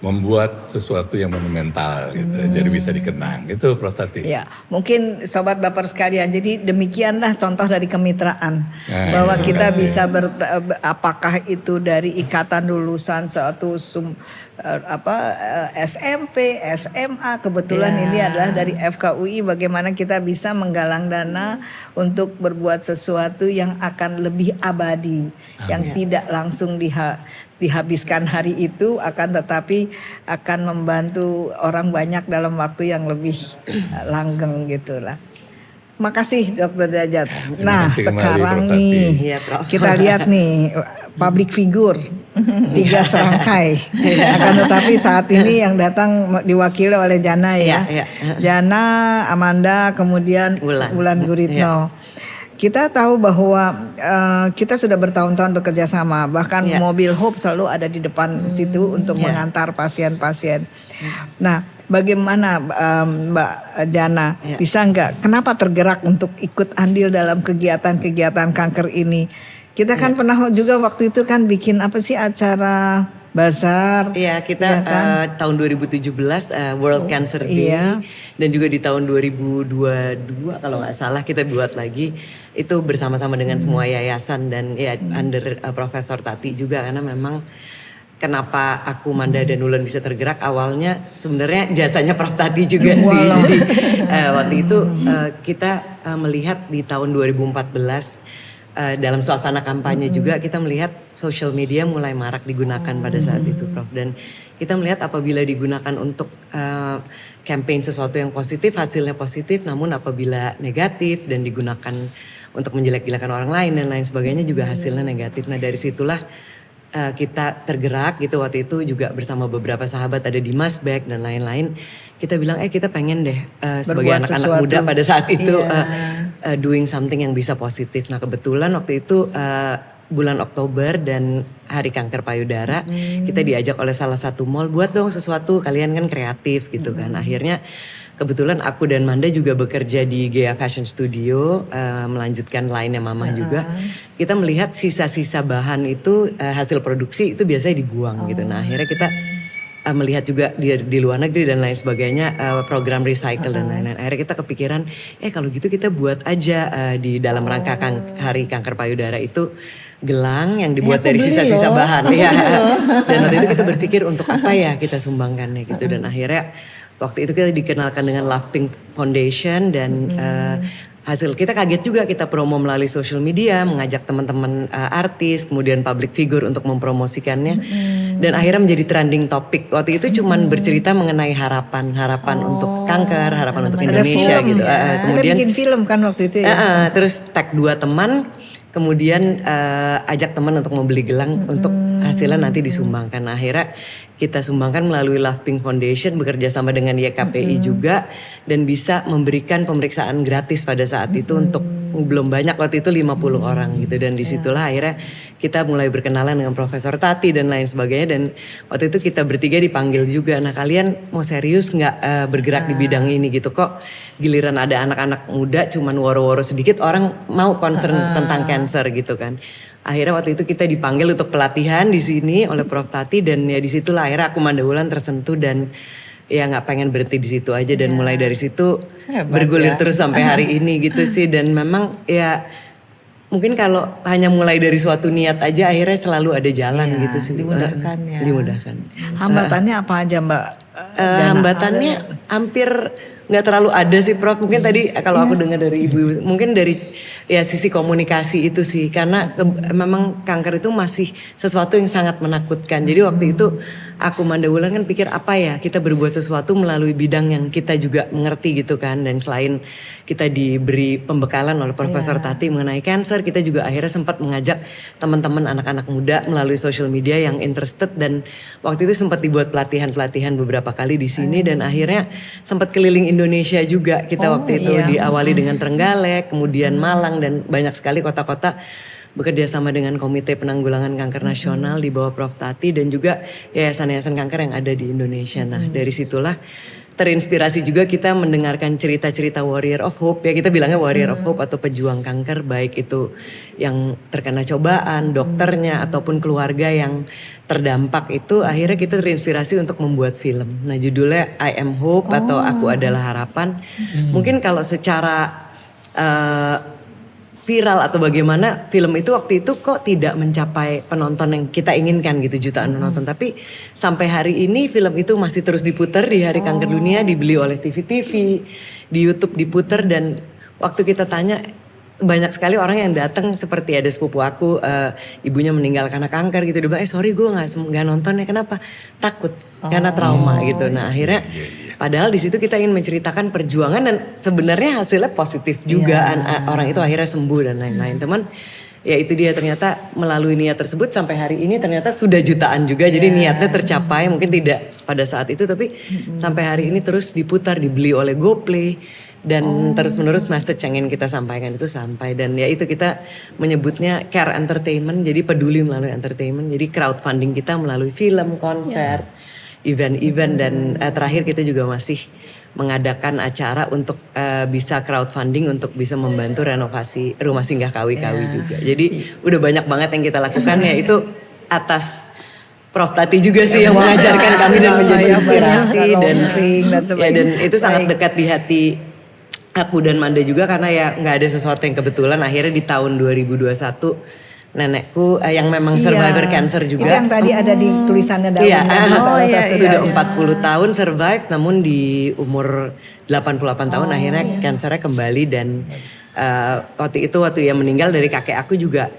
membuat sesuatu yang monumental gitu, jadi bisa dikenang. Itu Prof. Tati. Ya, mungkin sobat baper sekalian. Jadi demikianlah contoh dari kemitraan bahwa terima kita kasih. bisa apakah itu dari ikatan lulusan suatu SMP, SMA, kebetulan ini adalah dari FKUI, bagaimana kita bisa menggalang dana untuk berbuat sesuatu yang akan lebih abadi, yang tidak langsung dihabiskan hari itu, akan tetapi akan membantu orang banyak dalam waktu yang lebih langgeng gitulah. Makasih Dr. Derajat. Nah sekarang nih kita lihat nih public figure 3 serangkai. Akan tetapi saat ini yang datang diwakili oleh Jana ya. Jana, Amanda, kemudian Wulan Guritno. Kita tahu bahwa kita sudah bertahun-tahun bekerja sama, bahkan mobil Hope selalu ada di depan situ untuk mengantar pasien-pasien. Nah, bagaimana Mbak Jana, bisa nggak, kenapa tergerak untuk ikut andil dalam kegiatan-kegiatan kanker ini? Kita kan pernah juga waktu itu kan bikin apa sih acara bazar. Iya, kita tahun 2017 World Cancer Day, dan juga di tahun 2022 kalau nggak salah kita buat lagi itu bersama-sama dengan semua yayasan dan under Profesor Tati juga, karena memang kenapa aku, Manda dan Wulan bisa tergerak awalnya sebenarnya jasanya Prof Tati juga sih. Jadi waktu itu kita melihat di tahun 2014 dalam suasana kampanye juga kita melihat social media mulai marak digunakan pada saat itu, Prof. Dan kita melihat apabila digunakan untuk campaign sesuatu yang positif, hasilnya positif. Namun apabila negatif dan digunakan untuk menjelek-jelekan orang lain dan lain sebagainya juga hasilnya negatif. Nah dari situlah kita tergerak gitu waktu itu juga bersama beberapa sahabat, ada Dimas Beck dan lain-lain. Kita bilang kita pengen deh sebagai anak-anak muda pada saat itu doing something yang bisa positif. Nah kebetulan waktu itu bulan Oktober dan Hari Kanker Payudara kita diajak oleh salah satu mall, buat dong sesuatu, kalian kan kreatif gitu kan. Akhirnya kebetulan aku dan Manda juga bekerja di Gea Fashion Studio, melanjutkan lainnya Mama juga. Kita melihat sisa-sisa bahan itu hasil produksi itu biasanya dibuang gitu. Nah akhirnya kita melihat juga di luar negeri dan lain sebagainya program recycle dan lain-lain. Akhirnya kita kepikiran kalau gitu kita buat aja di dalam rangka Hari Kanker Payudara itu gelang yang dibuat dari sisa-sisa bahan. Dan waktu itu kita berpikir untuk apa ya kita sumbangkannya gitu. Dan akhirnya waktu itu kita dikenalkan dengan Love Pink Foundation dan hasil kita kaget juga, kita promo melalui social media, mengajak teman-teman artis, kemudian public figure untuk mempromosikannya. Dan akhirnya menjadi trending topik. Waktu itu cuman bercerita mengenai harapan untuk kanker, harapan untuk Indonesia film, gitu. Kemudian kita bikin film kan waktu itu ya. Terus tag 2 teman, kemudian ajak teman untuk membeli gelang untuk hasilnya nanti disumbangkan. Nah, akhirnya kita sumbangkan melalui Love Pink Foundation, bekerja sama dengan YKPI juga, dan bisa memberikan pemeriksaan gratis pada saat itu untuk belum banyak, waktu itu 50 orang gitu. Dan disitulah akhirnya kita mulai berkenalan dengan Profesor Tati dan lain sebagainya. Dan waktu itu kita bertiga dipanggil juga, nah kalian mau serius nggak bergerak di bidang ini gitu, kok giliran ada anak-anak muda cuman woro-woro sedikit orang mau concern tentang cancer gitu kan. Akhirnya waktu itu kita dipanggil untuk pelatihan di sini oleh Prof Tati, dan ya disitulah akhirnya aku, Manda, Wulan tersentuh dan ya nggak pengen berhenti di situ aja, dan mulai dari situ bergulir terus sampai hari ini gitu sih. Dan memang ya mungkin kalau hanya mulai dari suatu niat aja akhirnya selalu ada jalan gitu sih. Dimudahkan ya. Dimudahkan. Hambatannya apa aja Mbak? Hambatannya hampir nggak terlalu ada sih, Prof. Mungkin tadi kalau aku dengar dari ibu, mungkin dari ya sisi komunikasi itu sih, karena memang kanker itu masih sesuatu yang sangat menakutkan. Jadi waktu itu aku, Manda, Wulan kan pikir apa ya kita berbuat sesuatu melalui bidang yang kita juga mengerti gitu kan. Dan selain kita diberi pembekalan oleh Profesor Tati mengenai cancer, kita juga akhirnya sempat mengajak teman-teman anak-anak muda melalui social media yang interested, dan waktu itu sempat dibuat pelatihan-pelatihan beberapa kali di sini. Dan akhirnya sempat keliling Indonesia juga kita waktu itu, diawali dengan Trenggalek, kemudian Malang, dan banyak sekali kota-kota, bekerja sama dengan Komite Penanggulangan Kanker Nasional di bawah Prof Tati dan juga yayasan-yayasan kanker yang ada di Indonesia. Nah dari situlah terinspirasi juga kita mendengarkan cerita-cerita Warrior of Hope, ya kita bilangnya Warrior of Hope atau pejuang kanker, baik itu yang terkena cobaan, dokternya ataupun keluarga yang terdampak. Itu akhirnya kita terinspirasi untuk membuat film. Nah judulnya I Am Hope atau Aku Adalah Harapan. Mungkin kalau secara viral atau bagaimana film itu waktu itu kok tidak mencapai penonton yang kita inginkan gitu, jutaan penonton. Tapi sampai hari ini film itu masih terus diputar di Hari Kanker Dunia, dibeli oleh TV-TV, di YouTube diputar, dan waktu kita tanya banyak sekali orang yang datang, seperti ada sepupu aku ibunya meninggal karena kanker gitu, dia bilang sorry gue nggak nonton ya, kenapa? Takut karena trauma gitu. Nah akhirnya padahal di situ kita ingin menceritakan perjuangan dan sebenarnya hasilnya positif juga, orang itu akhirnya sembuh dan lain-lain. Teman, ya itu dia, ternyata melalui niat tersebut sampai hari ini ternyata sudah jutaan juga. Jadi niatnya tercapai, mungkin tidak pada saat itu tapi sampai hari ini terus diputar, dibeli oleh GoPlay. Dan terus-menerus message yang ingin kita sampaikan itu sampai. Dan ya itu kita menyebutnya care entertainment, jadi peduli melalui entertainment. Jadi crowdfunding kita melalui film, konser, event-event, dan terakhir kita juga masih mengadakan acara untuk bisa crowdfunding untuk bisa membantu renovasi rumah singgah kawi-kawi juga. Jadi udah banyak banget yang kita lakukan, ya itu atas Prof Tati juga sih yang mengajarkan kami dan menjadi inspirasi, dan itu sangat dekat di hati aku dan Manda juga, karena ya nggak ada sesuatu yang kebetulan. Akhirnya di tahun 2021 nenekku yang memang survivor cancer juga. Itu yang tadi ada di tulisannya dalam. Sudah 40 tahun survive, namun di umur 88 tahun akhirnya kansernya kembali. Dan waktu ia meninggal, dari kakek aku juga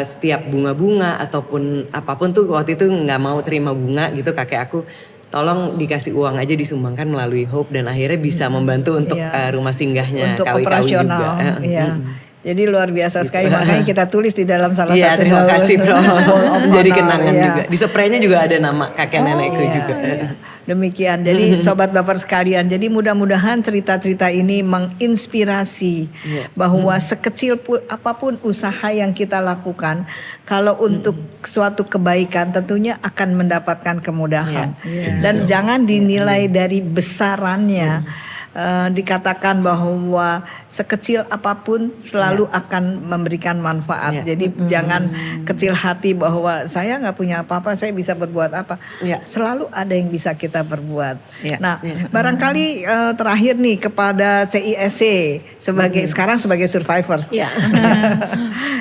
setiap bunga-bunga ataupun apapun tuh waktu itu nggak mau terima bunga gitu, kakek aku tolong dikasih uang aja disumbangkan melalui Hope, dan akhirnya bisa membantu untuk rumah singgahnya untuk kawi-kawi juga. Jadi luar biasa sekali, makanya kita tulis di dalam salah satu terima kasih Bro. Jadi kenangan juga. Di spraynya juga ada nama kakek nenekku juga. Demikian, jadi sobat baper sekalian, jadi mudah-mudahan cerita-cerita ini menginspirasi bahwa sekecil apapun usaha yang kita lakukan, kalau untuk suatu kebaikan tentunya akan mendapatkan kemudahan. Dan jangan dinilai dari besarannya. Dikatakan bahwa sekecil apapun selalu akan memberikan manfaat. Jadi jangan kecil hati bahwa saya nggak punya apa-apa, saya bisa berbuat apa. Selalu ada yang bisa kita perbuat. Nah, barangkali terakhir nih kepada CISC sekarang sebagai survivors.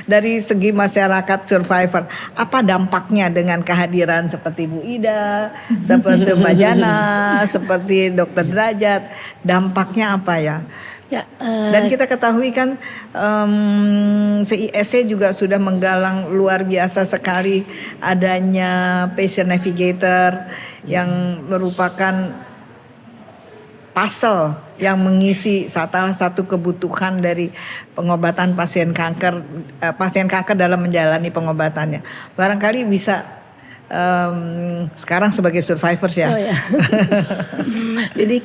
Dari segi masyarakat survivor, apa dampaknya dengan kehadiran seperti Bu Ida, seperti Mbak Jana, seperti Dr. Derajat? Dampaknya apa ya? Dan kita ketahui kan CISC juga sudah menggalang luar biasa sekali adanya Patient Navigator yang merupakan puzzle yang mengisi salah satu kebutuhan dari pengobatan pasien kanker dalam menjalani pengobatannya. Barangkali bisa sekarang sebagai survivors ya. Jadi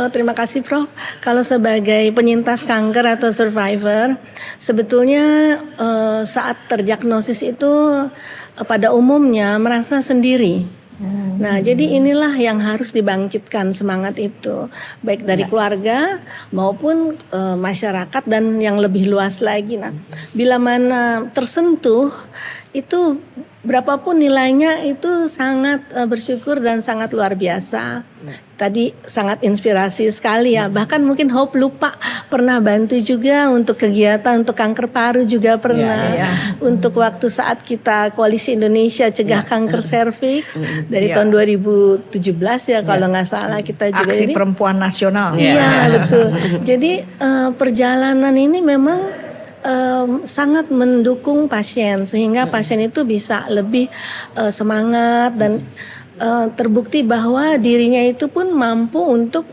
terima kasih Prof. Kalau sebagai penyintas kanker atau survivor, sebetulnya saat terdiagnosis itu pada umumnya merasa sendiri. Nah, jadi inilah yang harus dibangkitkan semangat itu, baik dari keluarga maupun masyarakat dan yang lebih luas lagi. Nah, bila mana tersentuh itu berapapun nilainya itu sangat bersyukur dan sangat luar biasa. Tadi sangat inspirasi sekali ya. Bahkan mungkin Hope lupa pernah bantu juga untuk kegiatan untuk kanker paru juga pernah. Untuk waktu saat kita Koalisi Indonesia Cegah Kanker Serviks dari tahun 2017 ya kalau nggak salah, kita juga aksi perempuan nasional. Iya betul. Jadi perjalanan ini memang sangat mendukung pasien sehingga pasien itu bisa lebih semangat dan terbukti bahwa dirinya itu pun mampu untuk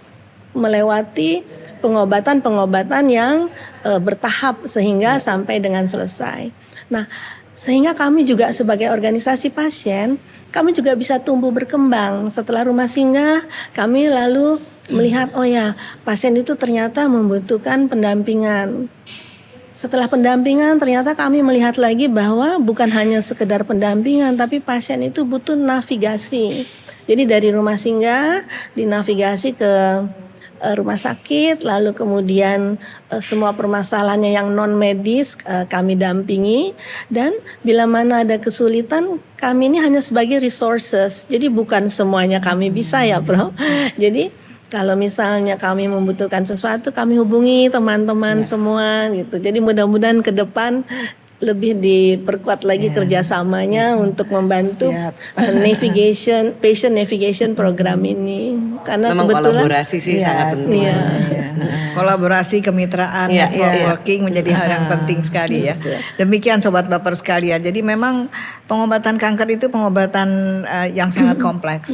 melewati pengobatan-pengobatan yang bertahap sehingga sampai dengan selesai. Nah, sehingga kami juga sebagai organisasi pasien, kami juga bisa tumbuh berkembang. Setelah rumah singgah, kami lalu melihat pasien itu ternyata membutuhkan pendampingan. Setelah pendampingan ternyata kami melihat lagi bahwa bukan hanya sekedar pendampingan, tapi pasien itu butuh navigasi. Jadi dari rumah singgah dinavigasi ke rumah sakit, lalu kemudian semua permasalahannya yang non medis kami dampingi, dan bila mana ada kesulitan kami ini hanya sebagai resources. Jadi bukan semuanya kami bisa ya Bro. Jadi Kalau misalnya kami membutuhkan sesuatu, kami hubungi teman-teman semua gitu. Jadi mudah-mudahan ke depan lebih diperkuat lagi kerjasamanya untuk membantu patient navigation program ini. Karena Memang kebetulan kolaborasi sih sangat penting. Kolaborasi, kemitraan, networking menjadi hal yang penting sekali ya. Demikian Sobat Baper sekalian. Jadi memang pengobatan kanker itu pengobatan yang sangat kompleks.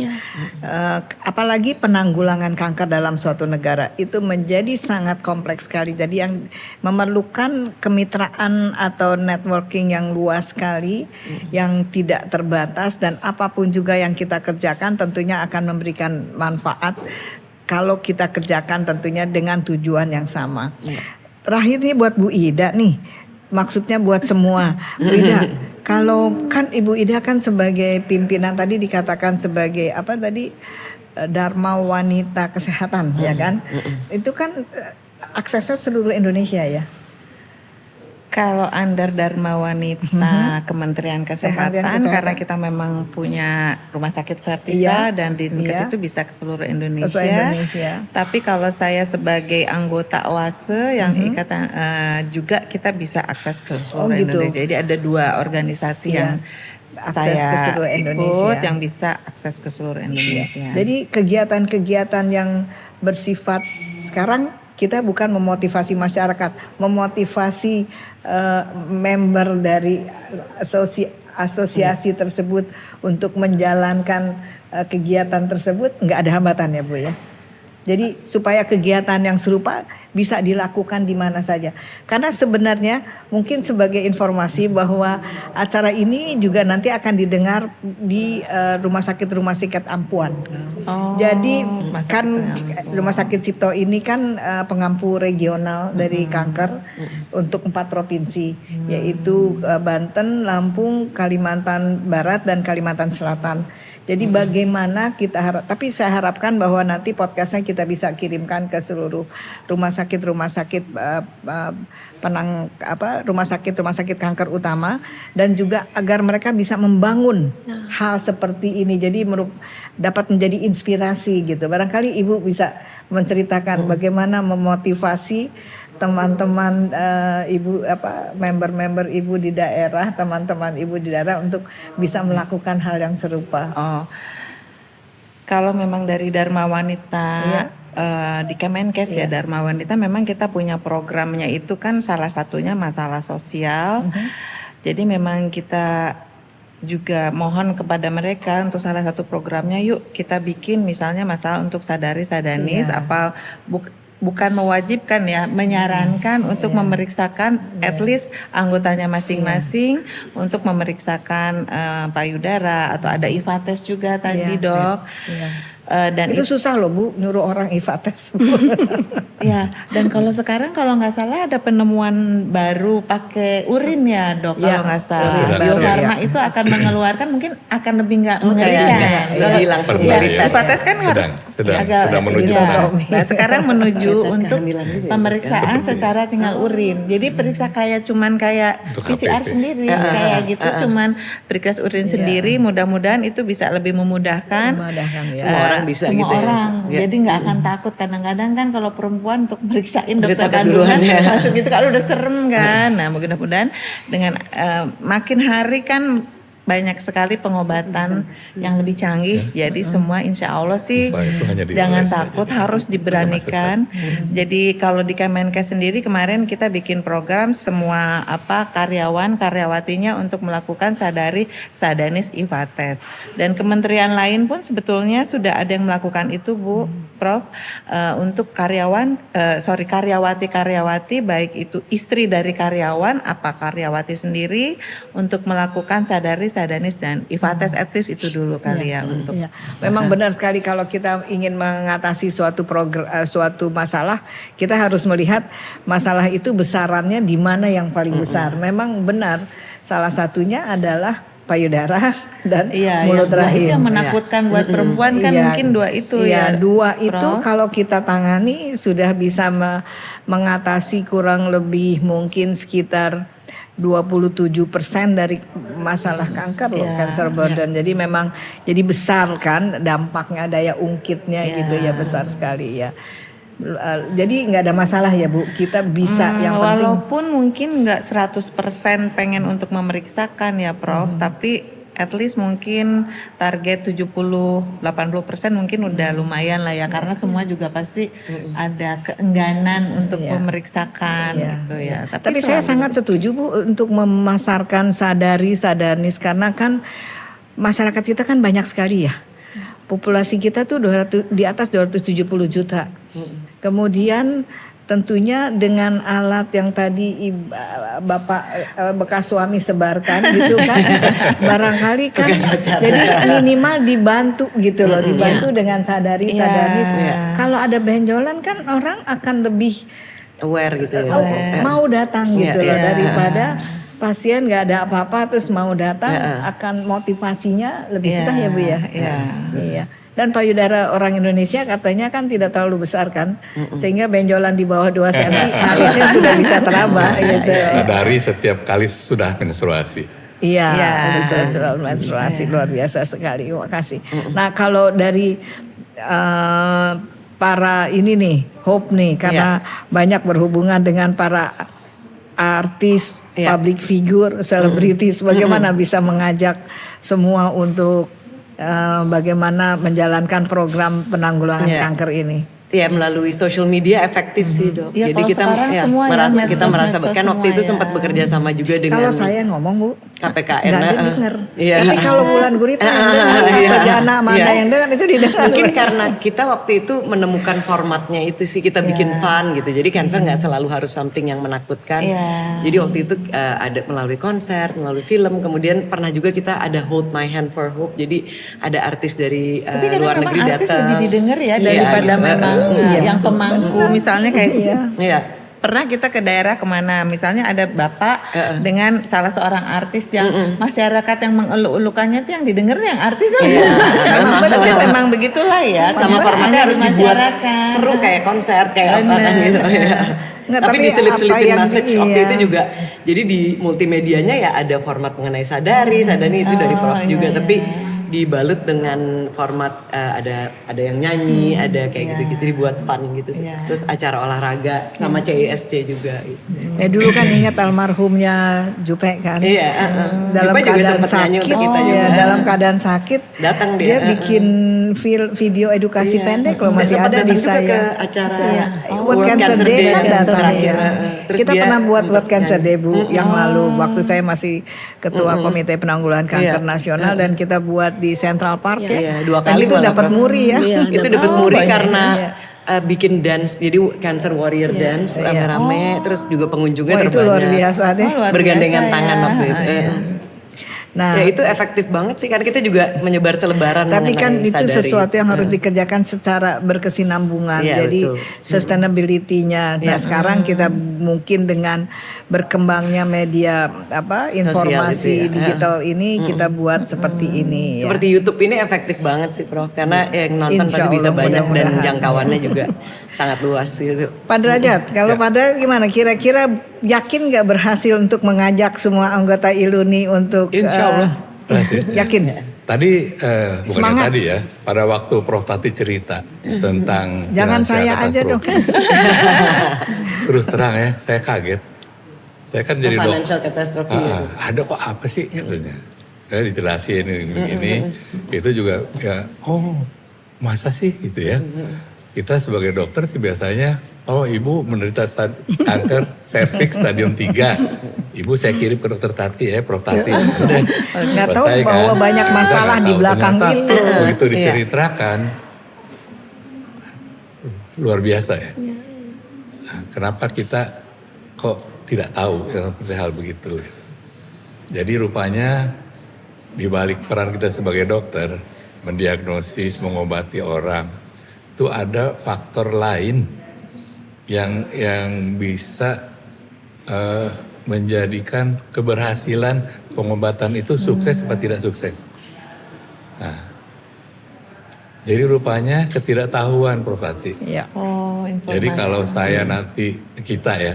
Apalagi penanggulangan kanker dalam suatu negara itu menjadi sangat kompleks sekali. Jadi yang memerlukan kemitraan atau networking yang luas sekali, yang tidak terbatas, dan apapun juga yang kita kerjakan tentunya akan memberikan manfaat kalau kita kerjakan tentunya dengan tujuan yang sama. Terakhir nih buat Bu Ida nih, maksudnya buat semua. Bu Ida, kalau kan Ibu Ida kan sebagai pimpinan tadi dikatakan sebagai apa tadi, Dharma Wanita Kesehatan ya kan? Itu kan aksesnya seluruh Indonesia ya. Kalau under Dharma Wanita Kementerian Kesehatan, karena kita memang punya rumah sakit Vertika dan Dinkes itu bisa ke seluruh Indonesia. Tapi kalau saya sebagai anggota OASE yang ikatan juga kita bisa akses ke seluruh Indonesia. Jadi ada 2 organisasi yang saya ikut yang bisa akses ke seluruh Indonesia. Jadi kegiatan-kegiatan yang bersifat sekarang kita bukan memotivasi masyarakat, memotivasi member dari asosiasi tersebut untuk menjalankan kegiatan tersebut, nggak ada hambatan ya Bu ya. Jadi supaya kegiatan yang serupa bisa dilakukan di mana saja. Karena sebenarnya mungkin sebagai informasi bahwa acara ini juga nanti akan didengar di rumah sakit Ampuan. Jadi kan Rumah Sakit Cipto ini kan pengampu regional dari kanker untuk 4 provinsi, yaitu Banten, Lampung, Kalimantan Barat dan Kalimantan Selatan. Jadi bagaimana kita tapi saya harapkan bahwa nanti podcastnya kita bisa kirimkan ke seluruh rumah sakit rumah sakit kanker utama, dan juga agar mereka bisa membangun hal seperti ini. Jadi dapat menjadi inspirasi gitu. Barangkali Ibu bisa menceritakan bagaimana memotivasi teman-teman Ibu member-member Ibu di daerah, teman-teman Ibu di daerah untuk bisa melakukan hal yang serupa. Kalau memang dari Dharma Wanita di Kemenkes ya Dharma Wanita, memang kita punya programnya itu kan salah satunya masalah sosial. Jadi memang kita juga mohon kepada mereka untuk salah satu programnya, yuk kita bikin misalnya masalah untuk Sadari-Sadanis bukan mewajibkan ya, menyarankan untuk memeriksakan at least anggotanya masing-masing untuk memeriksakan payudara, atau ada IVA test juga tadi Dok. Dan itu susah loh Bu, nyuruh orang IVA tes. Ya, dan kalau sekarang kalau nggak salah ada penemuan baru pakai urin ya Dok, kalau nggak salah. Bio Farma itu akan mengeluarkan, mungkin akan lebih nggak mengerikan. Lebih langsung kualitas. IVA tes kan harus sedang menuju ke sana. Nah sekarang menuju untuk pemeriksaan secara tinggal urin. Jadi periksa cuman kayak PCR sendiri kayak gitu, cuman periksa urin sendiri. Mudah-mudahan itu bisa lebih memudahkan. Semua orang bisa semua gitu orang. ya. Jadi nggak akan takut. Kadang-kadang kan kalau perempuan untuk meriksain dokter kandungan masuk gitu, kalau udah serem kan. Nah mudah-mudahan dengan makin hari kan banyak sekali pengobatan yang lebih canggih. Jadi semua insya Allah sih jangan takut, harus diberanikan. Jadi kalau di Kemenkes sendiri kemarin kita bikin program semua karyawatinya untuk melakukan Sadari-Sadanis IVA test. Dan kementerian lain pun sebetulnya sudah ada yang melakukan itu Bu Prof, untuk karyawati baik itu istri dari karyawan karyawati sendiri untuk melakukan Sadari-Sadanis dan IVA test at least itu dulu kali ya untuk. Memang benar sekali, kalau kita ingin mengatasi suatu masalah, kita harus melihat masalah itu besarannya di mana yang paling besar. Memang benar, salah satunya adalah payudara dan mulut rahim. Yang menakutkan buat perempuan kan mungkin 2 itu ya. 2 itu kalau kita tangani sudah bisa mengatasi kurang lebih mungkin sekitar 27% dari masalah kanker loh, cancer burden. Jadi memang jadi besar kan dampaknya, daya ungkitnya gitu ya, besar sekali ya. Jadi nggak ada masalah ya Bu, kita bisa yang penting. Walaupun mungkin nggak 100% pengen untuk memeriksakan ya Prof, tapi at least mungkin target 70-80% mungkin udah lumayan lah ya, karena semua juga pasti ada keengganan untuk memeriksakan gitu ya. Tapi saya sangat setuju Bu untuk memasarkan sadanis, karena kan masyarakat kita kan banyak sekali ya. Populasi kita tuh di atas 270 juta. Kemudian tentunya dengan alat yang tadi Bapak bekas suami sebarkan gitu kan, barangkali kan jadi minimal dibantu gitu loh, dibantu dengan sadanis. Kalau ada benjolan kan orang akan lebih aware gitu ya. Mau datang gitu loh, daripada pasien nggak ada apa-apa terus mau datang, akan motivasinya lebih susah ya Bu ya. Iya. Dan payudara orang Indonesia katanya kan tidak terlalu besar kan, sehingga benjolan di bawah 2 cm harusnya sudah bisa teraba gitu. Sadari setiap kali sudah menstruasi. Iya, sudah menstruasi, luar biasa sekali. Terima kasih. Nah kalau dari para ini nih, Hope nih, karena banyak berhubungan dengan para artis, public figure, selebritis, bagaimana bisa mengajak semua untuk bagaimana menjalankan program penanggulangan kanker ini? Ya melalui social media efektif sih Dok. Ya, jadi kita kita merasa kan waktu itu sempat bekerja sama juga dengan Kalau saya ngomong Bu, KPKN. nggak denger. Tapi kalau Bulan Gurita yang dengar, Jana mana yang dengar itu didengar. Mungkin karena kita waktu itu menemukan formatnya itu sih, kita bikin fun gitu. Jadi cancer nggak selalu harus something yang menakutkan. Jadi waktu itu ada melalui konser, melalui film. Kemudian pernah juga kita ada Hold My Hand for Hope. Jadi ada artis dari luar negeri datang. Artis lebih didengar ya daripada memang yang pemangku, misalnya kayak pernah kita ke daerah kemana, misalnya ada bapak dengan salah seorang artis yang masyarakat yang mengeluk-elukannya tuh yang didengar yang artis memang begitulah ya. Sama formatnya harus dibuat seru kayak konser kayak apa kan gitu. Nggak, tapi diselip-selipin message waktu iya. itu juga. Jadi di multimedianya ya ada format mengenai sadari itu dari Prof juga, tapi dibalut dengan format ada yang nyanyi, ada kayak gitu-gitu, dibuat fun gitu sih. Terus acara olahraga sama CISC juga gitu. Dulu kan ingat almarhumnya Jupe kan. Dalam Jupe juga keadaan sempat nyanyi sakit, untuk kita juga. dalam keadaan sakit Datang dia bikin video edukasi pendek loh, masih ada di saya. Ke acara World Cancer Day kan datang ya. Terus Kita pernah buat World Cancer Day Bu yang lalu, waktu saya masih ketua Komite Penanggulangan Kanker Nasional, dan kita buat di Central Park ya. 2 Dan kali itu dapat muri ya. Itu dapat muri karena bikin dance, jadi Cancer Warrior dance rame-rame, terus juga pengunjungnya Wah, itu luar terbanyak. biasa deh. Bergandengan tangan waktu itu. Nah, Ya itu efektif banget sih, karena kita juga menyebar selebaran. tapi kan mengenai itu sadari. sesuatu yang harus dikerjakan secara berkesinambungan. Iya, Jadi betul. sustainability-nya. Nah, sekarang kita mungkin dengan berkembangnya media informasi itu ya. digital ini kita buat seperti ini ya. Seperti YouTube ini efektif banget sih Prof, karena yang nonton Insya pasti bisa Allah, banyak dan mudah-mudahan. jangkauannya juga sangat luas gitu. Pak Derajat, kalau Pak Derajat gimana? Kira-kira yakin nggak berhasil untuk mengajak semua anggota ILUNI untuk Insya Allah berhasil. yakin? Tadi bukannya Semangat. tadi ya, pada waktu Prof Tati cerita tentang Jangan finansial saya aja dong. catastrophe. Terus terang ya, saya kaget. Saya kan jadi Financial catastrophe. ada kok apa sih katanya. Saya dijelasin ini, itu juga ya, oh masa sih gitu ya. Kita sebagai dokter sih biasanya, oh ibu menderita kanker serviks stadium 3. Ibu saya kirim ke dokter Tati ya, Prof Tati. Udah, Nggak tahu selesai bahwa kan. banyak masalah Nggak di tahu. belakang Ternyata itu. Begitu diceritakan, luar biasa ya. Nah, kenapa kita kok tidak tahu seperti hal begitu. Gitu. Jadi rupanya di balik peran kita sebagai dokter, mendiagnosis, mengobati orang, itu ada faktor lain yang bisa menjadikan keberhasilan pengobatan itu sukses atau tidak sukses. Nah, jadi rupanya ketidaktahuan Prof Tati. Ya. Oh, informasi. Jadi kalau saya nanti kita ya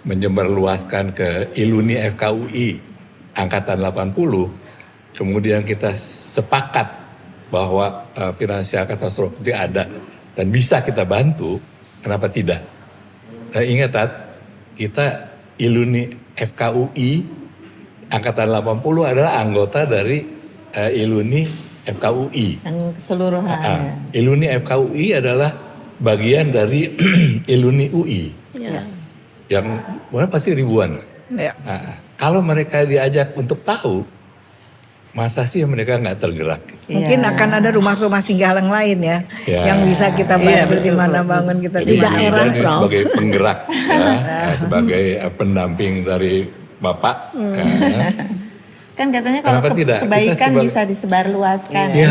menyebarluaskan ke Iluni FKUI angkatan 80, kemudian kita sepakat bahwa finansial katastrofi ada dan bisa kita bantu, kenapa tidak? Nah, ingat Tat, kita Iluni FKUI angkatan 80 adalah anggota dari Iluni FKUI. Yang keseluruhan. Iluni FKUI adalah bagian dari Iluni UI. Ya. Yang pasti ribuan. Ya. Nah, kalau mereka diajak untuk tahu, masa sih mereka nggak tergerak? Mungkin akan ada rumah-rumah singgalang lain ya, Ya. yang bisa kita bantu di mana bangun kita Jadi di daerah. ini sebagai penggerak, sebagai pendamping dari Bapak. Kan katanya kalau Kenapa tidak? kebaikan Kita bisa disebarluaskan, Iya.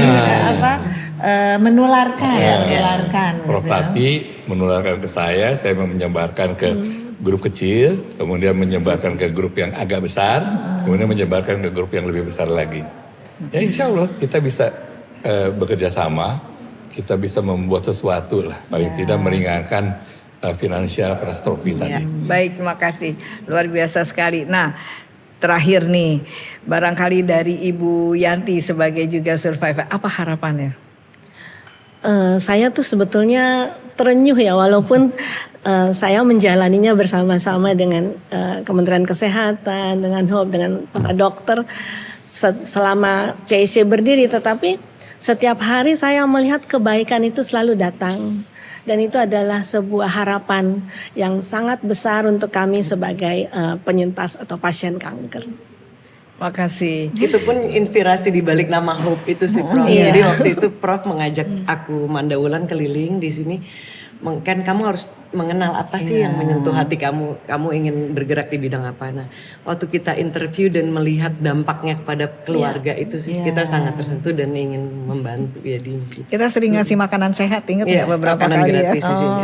menularkan, Iya. menularkan. Prof. Tati menularkan ke saya menyebarkan ke grup kecil, kemudian menyebarkan ke grup yang agak besar, kemudian menyebarkan ke grup yang lebih besar lagi. Ya insya Allah kita bisa bekerja sama, kita bisa membuat sesuatu lah, paling tidak meringankan finansial katastrofi tadi. Baik, terima kasih. Luar biasa sekali. Nah, terakhir nih, barangkali dari Ibu Yanti sebagai juga survivor, apa harapannya? Saya tuh sebetulnya terenyuh ya, walaupun saya menjalaninya bersama-sama dengan Kementerian Kesehatan, dengan HOP, dengan para dokter selama CIC berdiri. Tetapi setiap hari saya melihat kebaikan itu selalu datang. Dan itu adalah sebuah harapan yang sangat besar untuk kami sebagai penyintas atau pasien kanker. Makasih. Itu pun inspirasi di balik nama Hope itu sih Prof. Jadi waktu itu Prof mengajak aku Mandaulan keliling di sini. Kan kamu harus mengenal apa sih yang menyentuh hati kamu. Kamu ingin bergerak di bidang apa. Nah, waktu kita interview dan melihat dampaknya kepada keluarga itu sih kita sangat tersentuh dan ingin membantu ya di. Kita sering ngasih makanan sehat, ingat ya beberapa makanan kali gratis ya. di sini.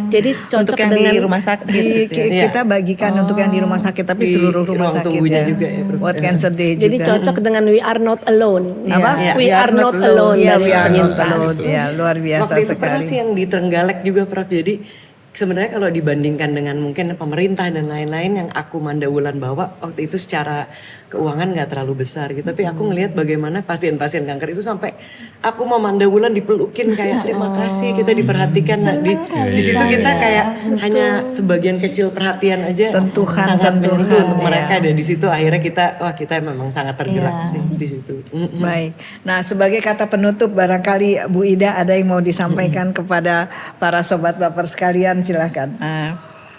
Jadi cocok Untuk yang dengan di rumah sakit. Kita bagikan untuk yang di rumah sakit, tapi Di seluruh rumah ruang sakit tunggunya ya. juga ya, Prof. World Cancer Day Jadi juga. cocok dengan We Are Not Alone. Apa? We Are Not Alone Iya, dari We Are Not penyintas. Alone. Ya, luar biasa Waktu itu pernah sekali. sih yang di Trenggalek juga Prof. Jadi sebenarnya kalau dibandingkan dengan mungkin pemerintah dan lain-lain yang aku Mandaulan bawa waktu itu secara keuangan nggak terlalu besar gitu. Tapi aku ngelihat bagaimana pasien-pasien kanker itu sampai aku mau Mandaulan dipelukin kayak terima kasih kita diperhatikan. Nah, di situ kita kayak hanya sebagian kecil perhatian aja Sentuhan, sangat menyentuh untuk ya. mereka. Dan di situ akhirnya kita memang sangat tergerak sih di situ. Baik. Nah, sebagai kata penutup barangkali Bu Ida ada yang mau disampaikan kepada para sobat baper sekalian, silakan.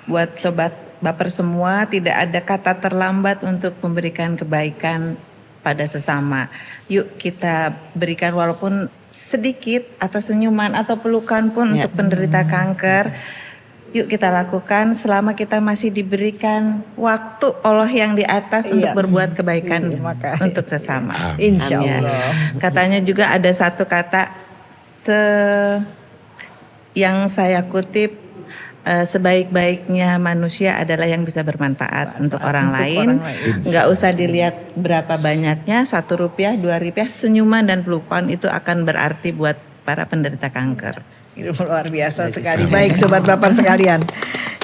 Buat sobat baper semua, tidak ada kata terlambat untuk memberikan kebaikan pada sesama. Yuk kita berikan walaupun sedikit atau senyuman atau pelukan pun untuk penderita kanker. Yuk kita lakukan selama kita masih diberikan waktu Allah yang di atas untuk berbuat kebaikan untuk sesama. Insya Amin. Allah. Katanya juga ada satu kata yang saya kutip, sebaik-baiknya manusia adalah yang bisa bermanfaat untuk orang lain. Nggak usah dilihat berapa banyaknya, 1 rupiah, 2 rupiah, senyuman dan pelukan itu akan berarti buat para penderita kanker. Itu luar biasa sekali. Baik sobat baper sekalian.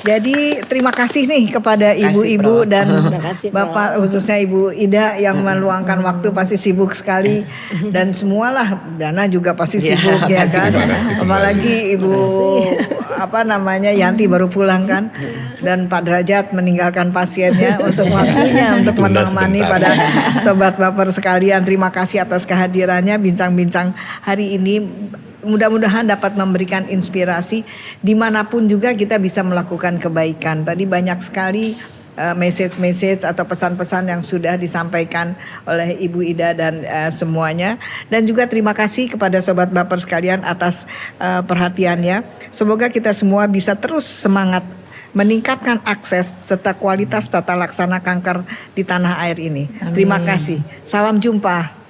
Jadi terima kasih nih kepada ibu-ibu dan bapak khususnya Ibu Ida yang meluangkan waktu, pasti sibuk sekali dan semualah Dana juga pasti sibuk ya kan. Apalagi Ibu Yanti baru pulang kan dan Pak Derajat meninggalkan pasiennya untuk waktunya untuk menemani pada sobat baper sekalian. Terima kasih atas kehadirannya bincang-bincang hari ini. Mudah-mudahan dapat memberikan inspirasi dimanapun juga kita bisa melakukan kebaikan. Tadi banyak sekali message-message atau pesan-pesan yang sudah disampaikan oleh Ibu Ida dan semuanya. Dan juga terima kasih kepada sobat baper sekalian atas perhatiannya. Semoga kita semua bisa terus semangat meningkatkan akses serta kualitas tata laksana kanker di tanah air ini. Terima kasih. Salam jumpa.